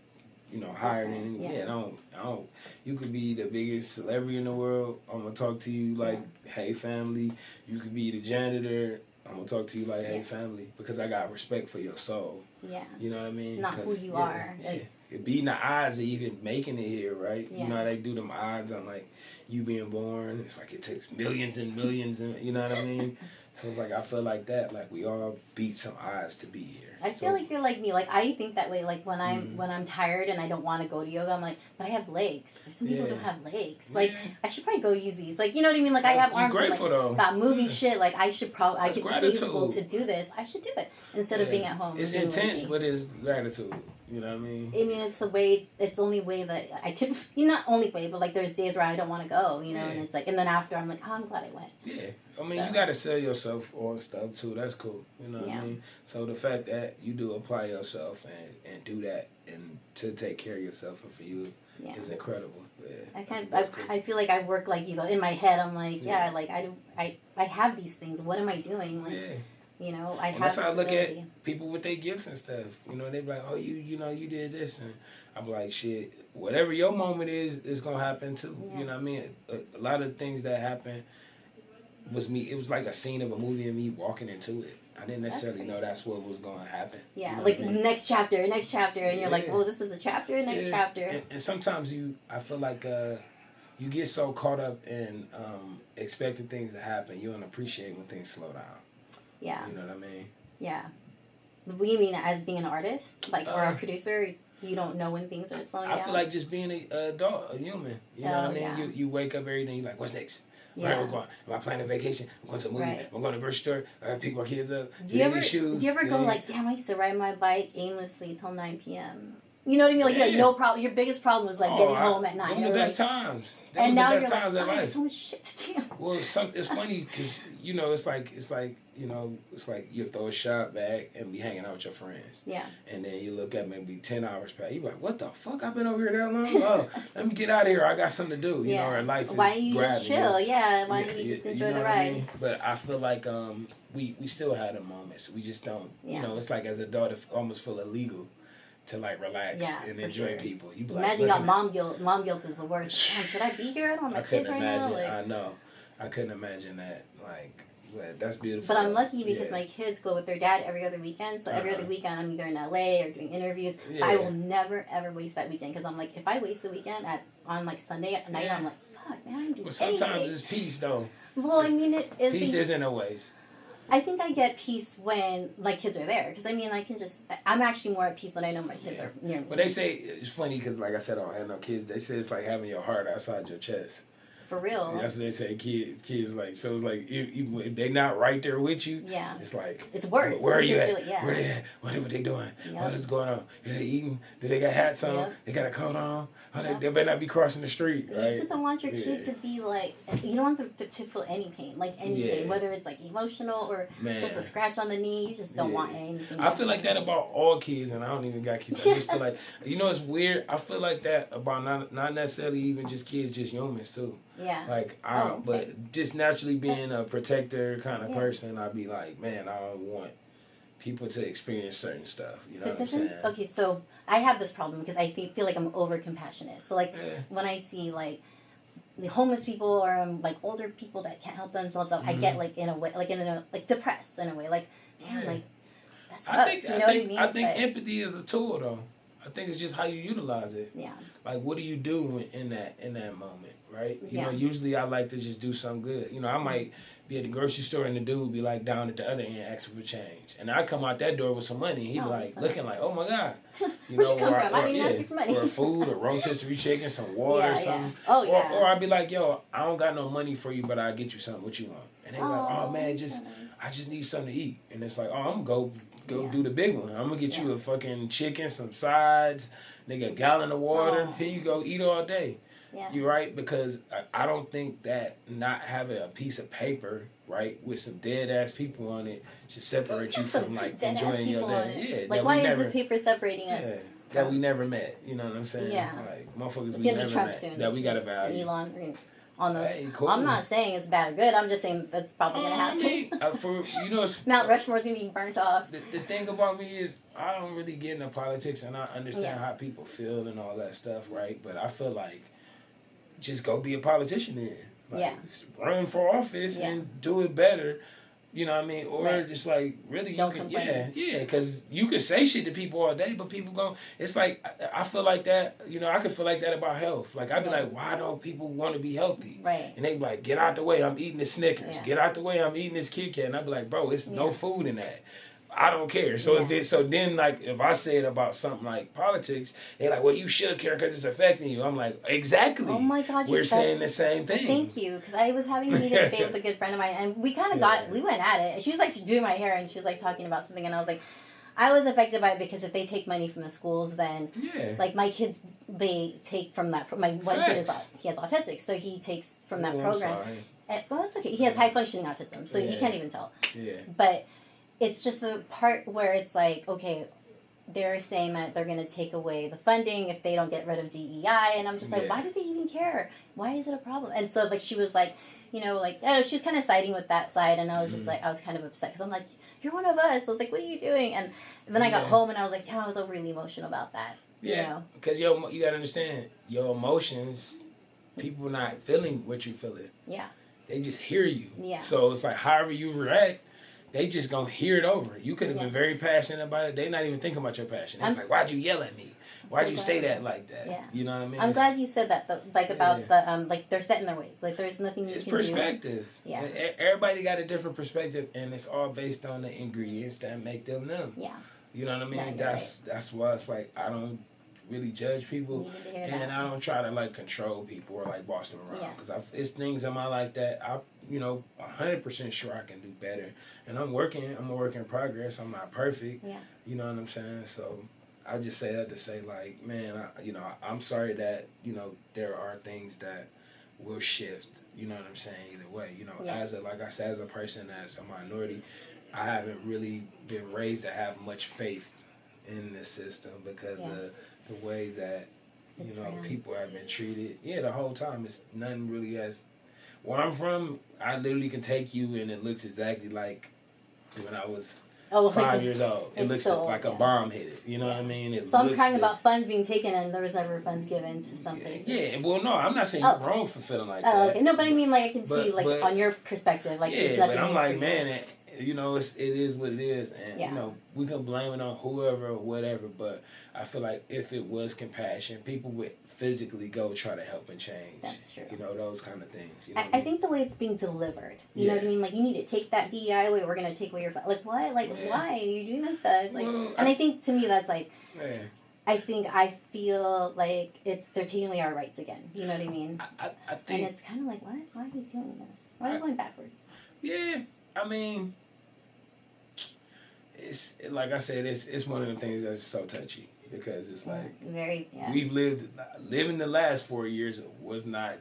higher than I don't. You could be the biggest celebrity in the world. I'm gonna talk to you like, hey, family. You could be the janitor. I'm gonna talk to you like, hey, family, because I got respect for your soul. Yeah. You know what I mean? Not who you are. Yeah. It beating the odds of even making it here, right? Yeah. You know how they do them odds on like you being born. It's like it takes millions and millions, and you know what I mean, So it's like, I feel like that, like we all beat some odds to be here. I feel like you're like me. Like I think that way. Like when I'm tired and I don't want to go to yoga, I'm like, but I have legs. There's some people who don't have legs. Like I should probably go use these. Like you know what I mean? Like I have arms and like got moving shit. Like I should probably I could be able to do this. I should do it instead of being at home. It's intense, but it's gratitude. You know what I mean? I mean, it's the way. It's the only way that I could. Not only way, but like there's days where I don't want to go. You know, and it's like, and then after I'm like, oh, I'm glad I went. Yeah. I mean, you got to sell yourself on stuff, too. That's cool. You know what I mean? So the fact that you do apply yourself and do that and to take care of yourself and for you is incredible. Yeah, I feel like I work like, in my head, I'm like, like I have these things. What am I doing? Like, you know, I have that's how I look at people with their gifts and stuff. You know, they be like, oh, you know, you did this. And I'm like, shit, whatever your moment is going to happen, too. Yeah. You know what I mean? A lot of things that happen was me. It was like a scene of a movie and me walking into it. I didn't necessarily know that's what was going to happen. Yeah, you know like next chapter, and you're like, oh, this is the chapter, next chapter. And sometimes I feel like you get so caught up in expecting things to happen, you don't appreciate when things slow down. Yeah. You know what I mean? Yeah. What do you mean as being an artist, like or a producer? You don't know when things are slowing down. I feel like just being a adult, a human. You know what I mean? Yeah. You wake up every day, you're like, what's next? Where we're going? Am I planning a vacation? I'm going to a movie. Right. I'm going to a grocery store. I pick my kids up. Do you ever go like, damn, I used to ride my bike aimlessly till 9 p.m. You know what I mean? Like you had no problem. Your biggest problem was like getting home at 9. Them the best times. And now you're like, I have so much shit to do. Well, it's funny because it's like you throw a shot back and be hanging out with your friends. Yeah. And then you look up maybe 10 hours past. You be like, what the fuck? I've been over here that long. Oh, let me get out of here. I got something to do. You know, our life is why don't you just chill? Yeah. Why don't you just enjoy the ride? I mean? But I feel like we still had the moments. We just don't. You know, it's like as an adult, it almost feel illegal to like relax and enjoy people. You be like, imagine you got mom guilt. Mom guilt is the worst. Damn, should I be here? I don't have my kids right now. Like, I know. I couldn't imagine that. Like, but that's beautiful. But I'm lucky because my kids go with their dad every other weekend. So every other weekend I'm either in LA or doing interviews. Yeah. But I will never ever waste that weekend because I'm like, if I waste the weekend on like Sunday at night, I'm like, fuck, man, I didn't do anything. Sometimes it's peace though. Well, I mean, it is. Peace is in a ways. I think I get peace when my kids are there. Because, I mean, I'm actually more at peace when I know my kids are near me. But they say, it's funny because, like I said, I don't have no kids. They say it's like having your heart outside your chest. For real. And that's what they say, kids like, so it's like, if they not right there with you, it's like. It's worse. Where are you at? Where they at? What are they doing? Yep. What is going on? Are they eating? Do they got hats on? Yep. They got a coat on? Oh, they better not be crossing the street, right? You just don't want your kids to be like, you don't want them to feel any pain, like anything, whether it's like emotional or just a scratch on the knee. You just don't want anything. I feel like that about all kids, and I don't even got kids. I just feel like, it's weird. I feel like that about not necessarily even just kids, just humans too. Yeah. Like, but just naturally being a protector kind of person, I'd be like, man, I don't want people to experience certain stuff. You know what I'm saying? Okay, so I have this problem because I feel like I'm over compassionate. So like when I see like the homeless people or like older people that can't help themselves up, I get like in a way, like depressed in a way. Like, damn, like that sucks. You know what I mean? I think empathy is a tool though. I think it's just how you utilize it. Yeah. Like, what do you do in that moment, right? You know, usually I like to just do something good. You know, I might be at the grocery store and the dude be like down at the other end asking for change, and I come out that door with some money. He be like looking like, oh my god, where'd you come from? I didn't ask you for money. Or food, or rotisserie chicken, some water, or something. Yeah. Oh yeah. Or I'd be like, yo, I don't got no money for you, but I'll get you something. What you want? And they be like, oh man, I just need something to eat. And it's like, oh, I'm gonna go do the big one. I'm gonna get you a fucking chicken, some sides, nigga, a gallon of water. Here you go, eat all day. Yeah. You're right, because I don't think that not having a piece of paper, right, with some dead ass people on it should separate you from like enjoying your day. Yeah, like why is this paper separating us? Yeah, that we never met. You know what I'm saying? Yeah. Like moughfuckers we never met. Soon. That we got to value. Elon on those. Hey, cool. I'm not saying it's bad or good. I'm just saying that's probably gonna happen. Mount Rushmore's gonna be burnt off. The thing about me is I don't really get into politics, and I understand how people feel and all that stuff, right? But I feel like just go be a politician then. Like, run for office and do it better. You know what I mean? Or just like really, don't complain. Because you can say shit to people all day, but people go. It's like I feel like that. You know, I could feel like that about health. Like I'd be like, why don't people want to be healthy? Right. And they be like, get out the way. I'm eating this Snickers. Yeah. Get out the way. I'm eating this Kit Kat. And I'd be like, bro, it's no food in that. I don't care. So then like if I say it about something like politics, they're like, well, you should care because it's affecting you. I'm like, exactly. Oh my God, we're saying the same thing. Thank you, because I was having a meeting today with a good friend of mine, and we kind of we went at it. And she was like doing my hair, and she was like talking about something, and I was like, I was affected by it because if they take money from the schools, then like my kids, they take from that. My one kid he has autistic, so he takes from that program. And, well, it's okay. He has high functioning autism, so you can't even tell. Yeah, but. It's just the part where it's like, okay, they're saying that they're going to take away the funding if they don't get rid of DEI. And I'm just like, why do they even care? Why is it a problem? And so, like, she was like, you know, like, she was kind of siding with that side. And I was just like, I was kind of upset because I'm like, you're one of us. I was like, what are you doing? And then I got home and I was like, damn, I was overly emotional about that. Yeah. Because you got to understand, your emotions, people not feeling what you're feeling. Yeah. They just hear you. Yeah. So it's like, however you react, they just gonna hear it over. You could have been very passionate about it. They not even thinking about your passion. It's like, why'd you yell at me? Why'd you say that like that? Yeah. You know what I mean? I'm glad you said that. Like about the like they're set in their ways. Like there's nothing you can do. It's perspective. Yeah. Everybody got a different perspective, and it's all based on the ingredients that make them them. Yeah. You know what I mean? That's why it's like I don't really judge people, and I don't try to like control people or like boss them around because it's things in my life that I 100% sure I can do better, and I'm a work in progress. I'm not perfect. Yeah. You know what I'm saying? So I just say that to say like, man, I'm sorry that there are things that will shift. You know what I'm saying? Either way, as a person that's a minority, I haven't really been raised to have much faith in this system because of the way that people have been treated. Yeah, the whole time it's nothing really as. Where I'm from, I literally can take you and it looks exactly like when I was 5 years old. It looks just like a bomb hit it. You know what I mean? So I'm crying about funds being taken and there was never funds given to some places. Yeah, well, no, I'm not saying you're wrong for feeling like that. Okay. No, but I mean, like, I can see, like, on your perspective, like, yeah, but I'm like, man, it is what it is, and we can blame it on whoever or whatever, but I feel like if it was compassion, people would physically go try to help and change. That's true. Those kind of things. I think the way it's being delivered, you know what I mean? Like, you need to take that DEI away, we're going to take away your... Like, what? Like, why are you doing this to us? Like, I think, to me, that's like... I feel like they're taking away our rights again. You know what I mean? I think... And it's kind of like, what? Why are we doing this? Why are we going backwards? Yeah, I mean... It's like I said, it's one of the things that's so touchy because it's like we've living the last 4 years was not,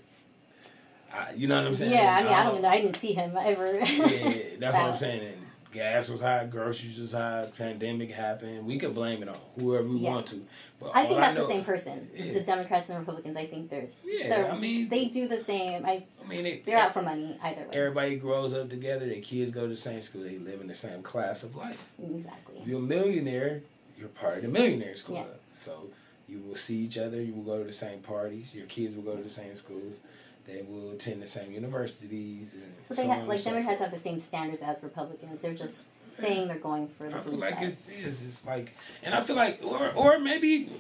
you know what I'm saying? Yeah, I mean I don't know. I didn't see him ever. Yeah, that's what I'm saying. And gas was high, groceries was high, pandemic happened. We could blame it on whoever we want to. But I think that's the same person. The Democrats and Republicans, I think they do the same. They're out for money either way. Everybody grows up together. Their kids go to the same school. They live in the same class of life. Exactly. If you're a millionaire, you're part of the Millionaires Club. Yeah. So you will see each other. You will go to the same parties. Your kids will go to the same schools. They will attend the same universities. And so they have, like, Democrats have the same standards as Republicans. They're just saying they're going for the blue side. I feel like it's like, and I feel like, or maybe,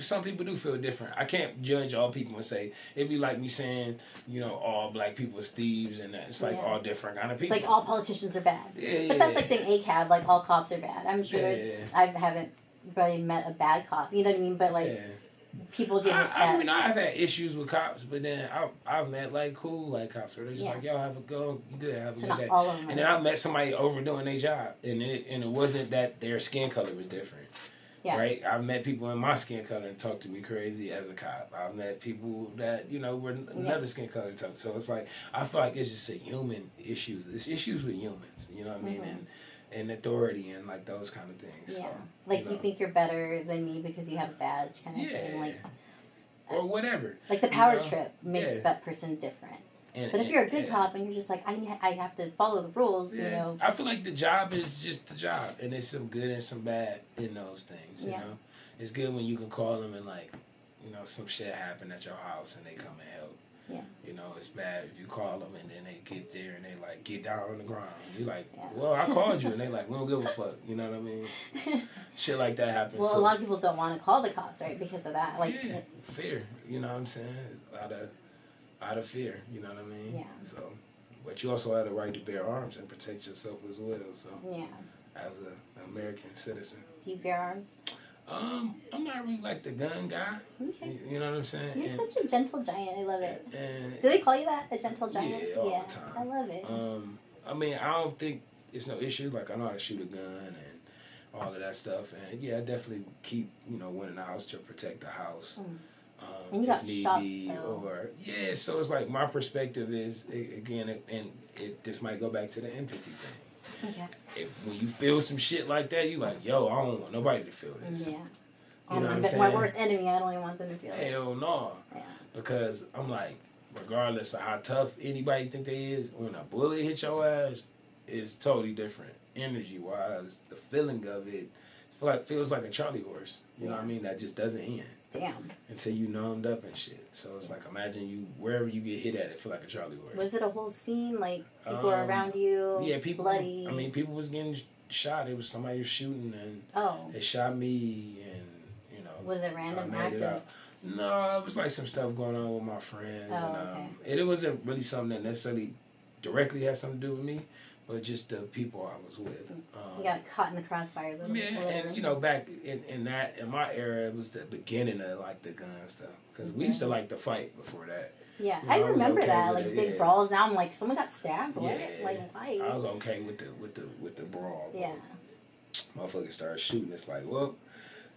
some people do feel different. I can't judge all people and say, it'd be like me saying, all black people is thieves and it's like all different kind of people. It's like all politicians are bad. But that's like saying ACAB, like all cops are bad. I'm sure I haven't really met a bad cop, you know what I mean? But like, people give it that. I mean, I've had issues with cops, but then I've met cool cops where they're just like, yo, have a good day. And then I met somebody overdoing their job, and it wasn't that their skin color was different. Yeah. Right? I've met people in my skin color and talk to me crazy as a cop. I've met people that, were another skin color talk. So it's like, I feel like it's just a human issue. It's issues with humans, you know what I mean? And authority and like those kind of things. Yeah. So, you think you're better than me because you have a badge kind of thing. Like, or whatever. Like the power trip makes that person different. But if you're a good cop and you're just like, I have to follow the rules, I feel like the job is just the job. And there's some good and some bad in those things, you know. It's good when you can call them and like, some shit happened at your house and they come and help. Yeah. You know, it's bad if you call them and then they get there and they like, get down on the ground. You like, well, I called you. And they like, we don't give a fuck. You know what I mean? Shit like that happens. Well, a lot of people don't want to call the cops, right? Because of that. Like, yeah, fear. You know what I'm saying? Out of fear. You know what I mean? Yeah. So, but you also have the right to bear arms and protect yourself as well. So, yeah. As an American citizen. Do you bear arms? I'm not really like the gun guy. Okay. You know what I'm saying? You're such a gentle giant. I love it. And do they call you that? A gentle giant? Yeah, all the time. I love it. I mean, I don't think it's no issue. Like, I know how to shoot a gun and all of that stuff. And yeah, I definitely keep, one in the house to protect the house. And you got shot, so it's like my perspective is, again, this might go back to the empathy thing. Okay. When you feel some shit like that, you like, yo, I don't want nobody to feel this. Yeah. You know what I'm saying? My worst enemy, I don't even want them to feel it. Hell no. Yeah. Because I'm like, regardless of how tough anybody think they is, when a bullet hits your ass, it's totally different. Energy-wise, the feeling of it feels like a Charlie horse. You know what I mean? That just doesn't end. Damn. Until you numbed up and shit. So it's like, imagine you, wherever you get hit at, it feel like a Charlie horse. Was it a whole scene? Like, people were around you? Yeah, people. Bloody? I mean, people was getting shot. It was somebody was shooting, and they shot me, and, Was it random active? No, it was like some stuff going on with my friends. And it wasn't really something that necessarily directly had something to do with me, but just the people I was with. You got caught in the crossfire a little bit. Yeah, and back in my era, it was the beginning of like the gun stuff, because we used to like to fight before that. Yeah, I remember that, like big brawls. Now I'm like, someone got stabbed. Yeah, what? Like, why? I was okay with the brawl. Yeah. Motherfuckers started shooting. It's like, well,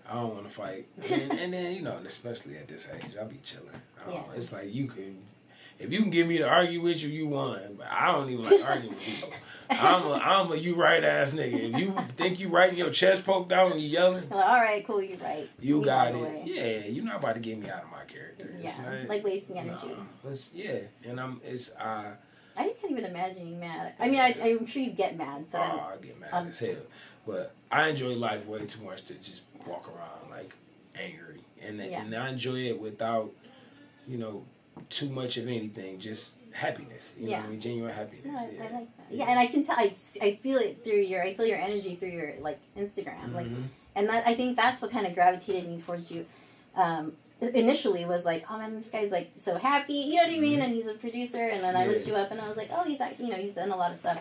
I don't want to fight. And then, especially at this age, I'll be chilling. It's like if you can get me to argue with you, you won. But I don't even like arguing with people. I'm a you right ass nigga. If you think you right and your chest poked out and you yelling, well, all right, cool, you're right. You got it. Away. Yeah, you're not about to get me out of my character. Yeah, like wasting energy. And I can't even imagine you mad. I mean, I'm sure you get mad. I get mad as hell. But I enjoy life way too much to just walk around like angry, and I enjoy it without, too much of anything, just happiness. You know what I mean? Genuine happiness. No, I like that. Yeah, and I can tell. I feel it through I feel your energy through your like Instagram, like, and that I think that's what kind of gravitated me towards you. Initially was like, oh man, this guy's like so happy, you know what I mean? And he's a producer, and then I looked you up, and I was like, oh, he's actually, he's done a lot of stuff.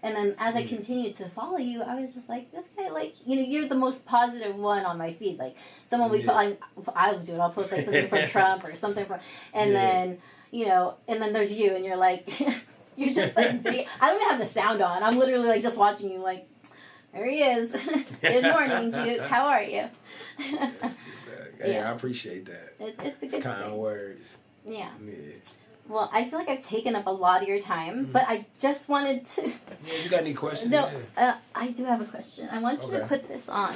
And then as I continued to follow you, I was just like, this guy, like, you're the most positive one on my feed. Like, someone I would do it. I'll post like something from Trump or something from, and then, and then there's you, and you're like, you're just like, big. I don't even have the sound on. I'm literally like just watching you, like, there he is. Good morning, dude. How are you? Hey, I appreciate that. It's a good kind of words. Yeah. Well, I feel like I've taken up a lot of your time, but I just wanted to... Yeah, you got any questions? No, I do have a question. I want you to put this on.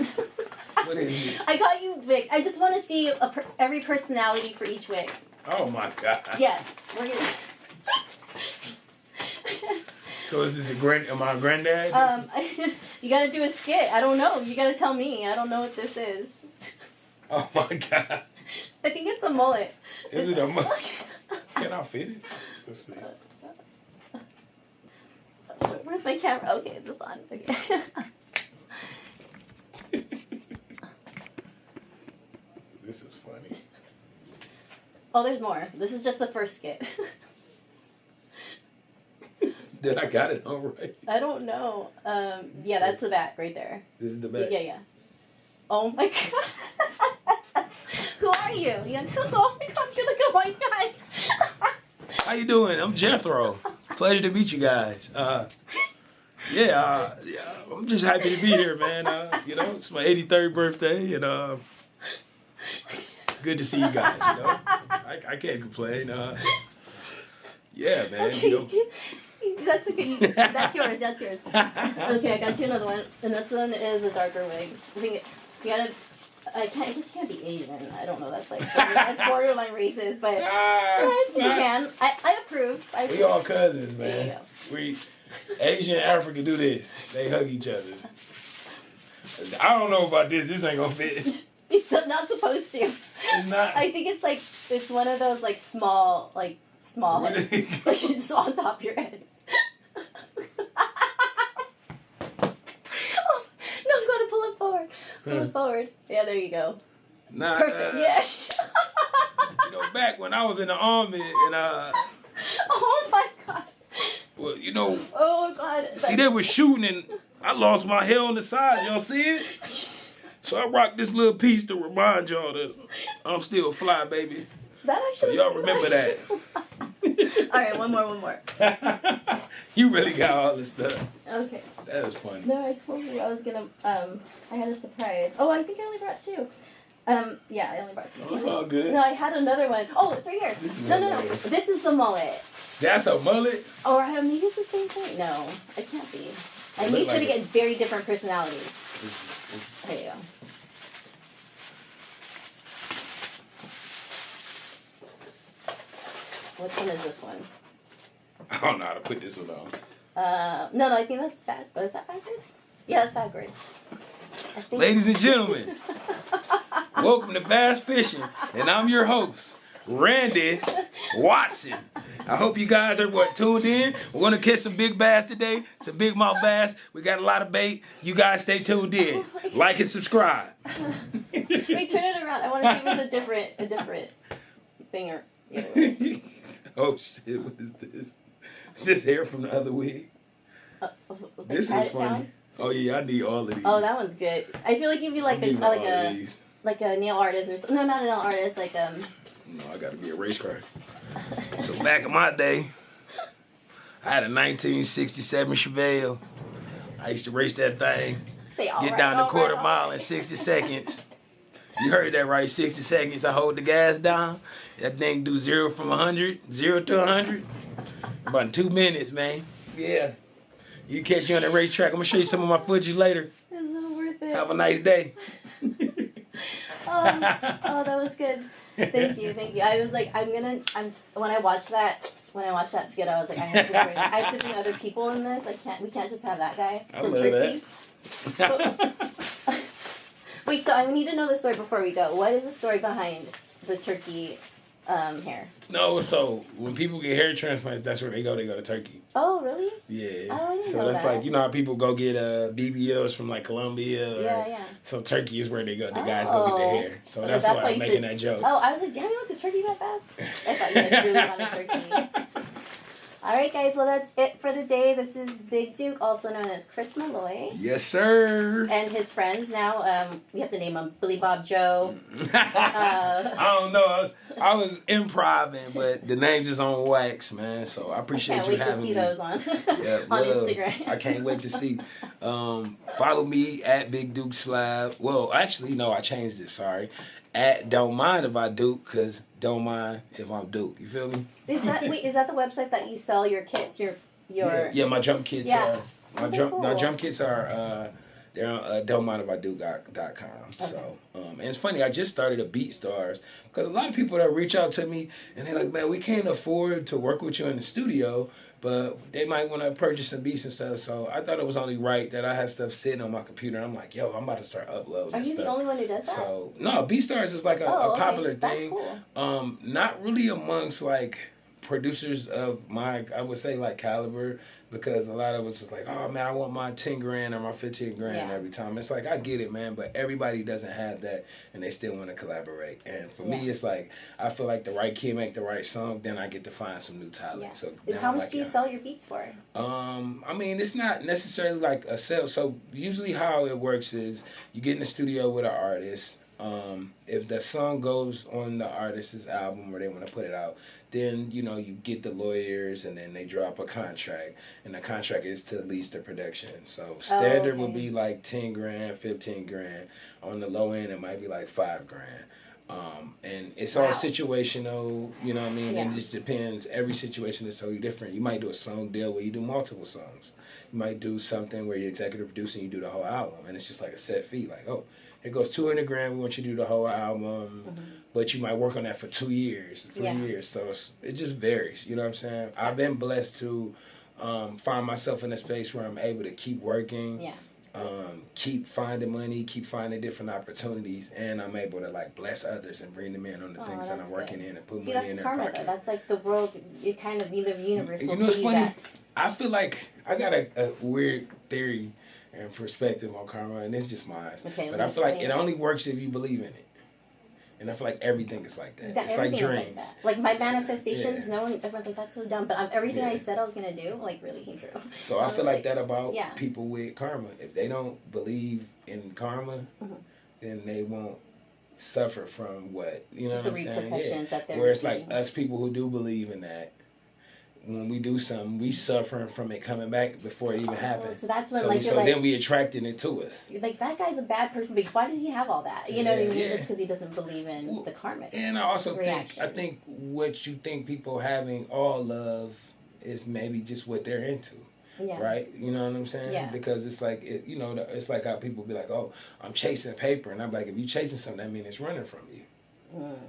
What is it? I got you wig. I just want to see every personality for each wig. Oh, my God. Yes. We're going to... So is this am I a granddad? You got to do a skit. I don't know. You got to tell me. I don't know what this is. Oh, my God. I think it's a mullet. Is it a mullet? Can I fit it? Let's see. Where's my camera? Okay, it's this on. Okay. This is funny. Oh, there's more. This is just the first skit. Did I got it all right? I don't know. Yeah, that's the back right there. This is the back? Yeah. Oh, my God. Who are you? Oh, my God, you're like a white guy. How you doing? I'm Jethro. Pleasure to meet you guys. I'm just happy to be here, man. It's my 83rd birthday, and good to see you guys. I can't complain. Yeah, man. Okay, that's okay. That's yours. Okay, I got you another one, and this one is a darker wig. I think you gotta. I guess you can't be Asian. I don't know. That's that's borderline racist, but you can. I approve. We all cousins, man. There you go. We Asian and African do this. They hug each other. I don't know about this. This ain't gonna fit. It's not supposed to. It's not. I think it's one of those small small head. Like just on top of your head. Oh, no, I'm going to pull it forward. Pull it forward. Yeah, there you go. Nah, perfect. Yeah. You know, back when I was in the army and oh my God. Well, you know. Oh God. See, they were shooting and I lost my hair on the side. Y'all see it? So I rocked this little piece to remind y'all that I'm still fly, baby. That actually. So y'all remember that. All right, one more. You really got all this stuff. Okay. That was funny. No, I told you I was gonna. I had a surprise. Oh, I think I only brought 2. Yeah, I only brought 2. Oh, it's all good. No, I had another one. Oh, it's right here. No. This is the mullet. That's a mullet? Or maybe it's the same thing. No, it can't be. I made sure to get very different personalities. There you go. Which one is this one? I don't know how to put this one on. No, I think that's bad. Oh, is that backwards? Yeah, that's backwards. I think. Ladies and gentlemen, welcome to Bass Fishing, and I'm your host, Randy Watson. I hope you guys are tuned in. We're going to catch some big bass today, some big mouth bass. We got a lot of bait. You guys stay tuned in. Like and subscribe. Wait, turn it around. I want to see if it's a different thing or. Oh shit! What is this? Is this hair from the other wig? This is funny. Down? Oh yeah, I need all of these. Oh, that one's good. I feel like you'd be like a nail artist or something. No, not a nail artist. Like No, I got to be a race car. So back in my day, I had a 1967 Chevelle. I used to race that thing. Get down the quarter mile in 60 seconds. You heard that right, 60 seconds. I hold the gas down. That thing do 0 to 100. About in 2 minutes, man. Yeah. You catch you on the racetrack. I'm going to show you some of my footage later. It's so worth it. Have a nice day. Oh, that was good. Thank you. I was like, when I watched that skit, I was like, I have to bring other people in this. We can't just have that guy from Turkey. Wait, so I need to know the story before we go. What is the story behind the turkey hair? No, so when people get hair transplants, that's where they go. They go to Turkey. Oh, really? Yeah. Oh, I didn't so know that's that. like, you know how people go get BBLs from like Colombia? Yeah. So Turkey is where they go. The guys go get their hair. So that's why I'm making that joke. Oh, I was like, damn, you went to Turkey that fast? I thought you really wanted Turkey. All right, guys. Well, that's it for the day. This is Big Duke, also known as Chris Malloy. Yes, sir. And his friends now. We have to name them Billy Bob Joe. I don't know. I was improvising, but the name just on wax, man. So I appreciate you having me. Can't wait to see those on on Instagram. I can't wait to see. Follow me at Big Duke Slab. Well, actually, no, I changed it. Sorry. At Don't Mind If I Duke, because don't mind if I'm Duke. You feel me? Is that the website that you sell your kits? Your Yeah, my jump kits are my jump kits are they're on don'tmindifaduke.com. Okay. So and it's funny, I just started a BeatStars because a lot of people that reach out to me and they're like, man, we can't afford to work with you in the studio, but they might want to purchase some beats and stuff. So I thought it was only right that I had stuff sitting on my computer. And I'm like, yo, I'm about to start uploading. Are you the only one who does that? So no, BeatStars is like a popular thing. That's cool. Not really amongst like producers of my, I would say like caliber, because a lot of us was like, oh man, I want my 10 grand or my 15 grand every time. It's like, I get it, man, but everybody doesn't have that and they still want to collaborate. And for me, it's like, I feel like the right kid make the right song, then I get to find some new talent. Yeah. So how much do you sell your beats for? I mean, it's not necessarily like a sale. So usually how it works is you get in the studio with an artist. If the song goes on the artist's album or they want to put it out, then, you know, you get the lawyers and then they drop a contract, and the contract is to lease the production. So standard would be like 10 grand, 15 grand. On the low end, it might be like 5 grand. And it's all situational, you know what I mean? Yeah. And it just depends. Every situation is totally different. You might do a song deal where you do multiple songs. You might do something where you're executive producing, you do the whole album, and it's just like a set fee. Like, oh, it goes 200 grand. We want you to do the whole album, but you might work on that for 2 years, 3 years. So it just varies. You know what I'm saying? I've been blessed to find myself in a space where I'm able to keep working. Yeah. keep finding money, keep finding different opportunities, and I'm able to like bless others and bring them in on the things that I'm working in and put money in their karma, pocket. That's like the world. You kind of the universe. You know what's funny? I feel like I got a weird theory and perspective on karma, and it's just mine. Okay, but I feel like it only works if you believe in it. And I feel like everything is like that. It's like dreams. Like my manifestations, everyone's like, that's so dumb. But everything I said I was going to do, like, really came true. So I feel like that about people with karma. If they don't believe in karma, then they won't suffer from what, you know what I'm saying? That they're Whereas like us people who do believe in that, when we do something, we suffering from it coming back before it even happens. So that's when, then we attracting it to us. Like, that guy's a bad person, but why does he have all that? You know what I mean? It's because he doesn't believe in the karma. And I also think what you think people having all love is maybe just what they're into. Yeah. Right? You know what I'm saying? Yeah. Because it's like, it's like how people be like, oh, I'm chasing paper. And I'm like, if you're chasing something, that means it's running from you.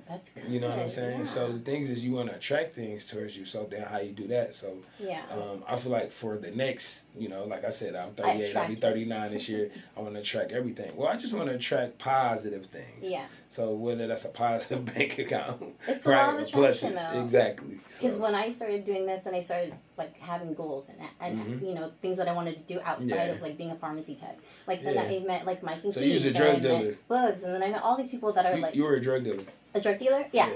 That's good. You know what I'm saying? Yeah. So the things is you want to attract things towards you. So then how you do that? So I feel like for the next, like I said, I'm 38. I'll be 39 this year. I want to attract everything. Well, I just want to attract positive things. Yeah. So whether that's a positive bank account, it's the law of attraction, though. Exactly. Because when I started doing this and I started like having goals and things that I wanted to do outside of like being a pharmacy tech, like then I met like Mike and Keith. So you was a drug dealer. Bugs, and then I met all these people that are like. You were a drug dealer. A drug dealer? Yeah.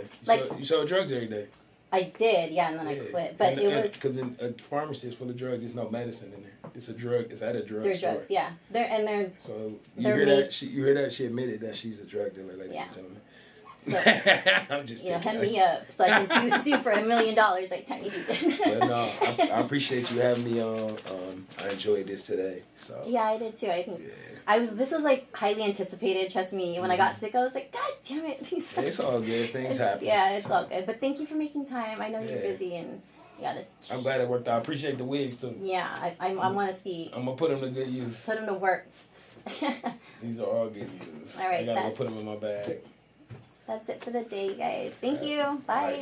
You sold drugs every day. I did, and then I quit. But it was because in a pharmacy is full of drugs. There's no medicine in there. It's a drug. It's at a drug. They're drugs, yeah. They're. So you hear that? You heard that? She admitted that she's a drug dealer, ladies and gentlemen. So, I'm just hit me up so I can sue for $1 million like Tiny did. But no, I appreciate you having me on. I enjoyed this today. So yeah, I did too. I think this was like highly anticipated. Trust me. When I got sick, I was like, God damn it! It's all good. Things happen. Yeah, it's all good. But thank you for making time. I know you're busy and. I'm glad it worked out. I appreciate the wigs too. Yeah, I want to see. I'm gonna put them to good use. Put them to work. These are all good use. All right, I gotta go put them in my bag. That's it for the day, guys. Thank you. Bye.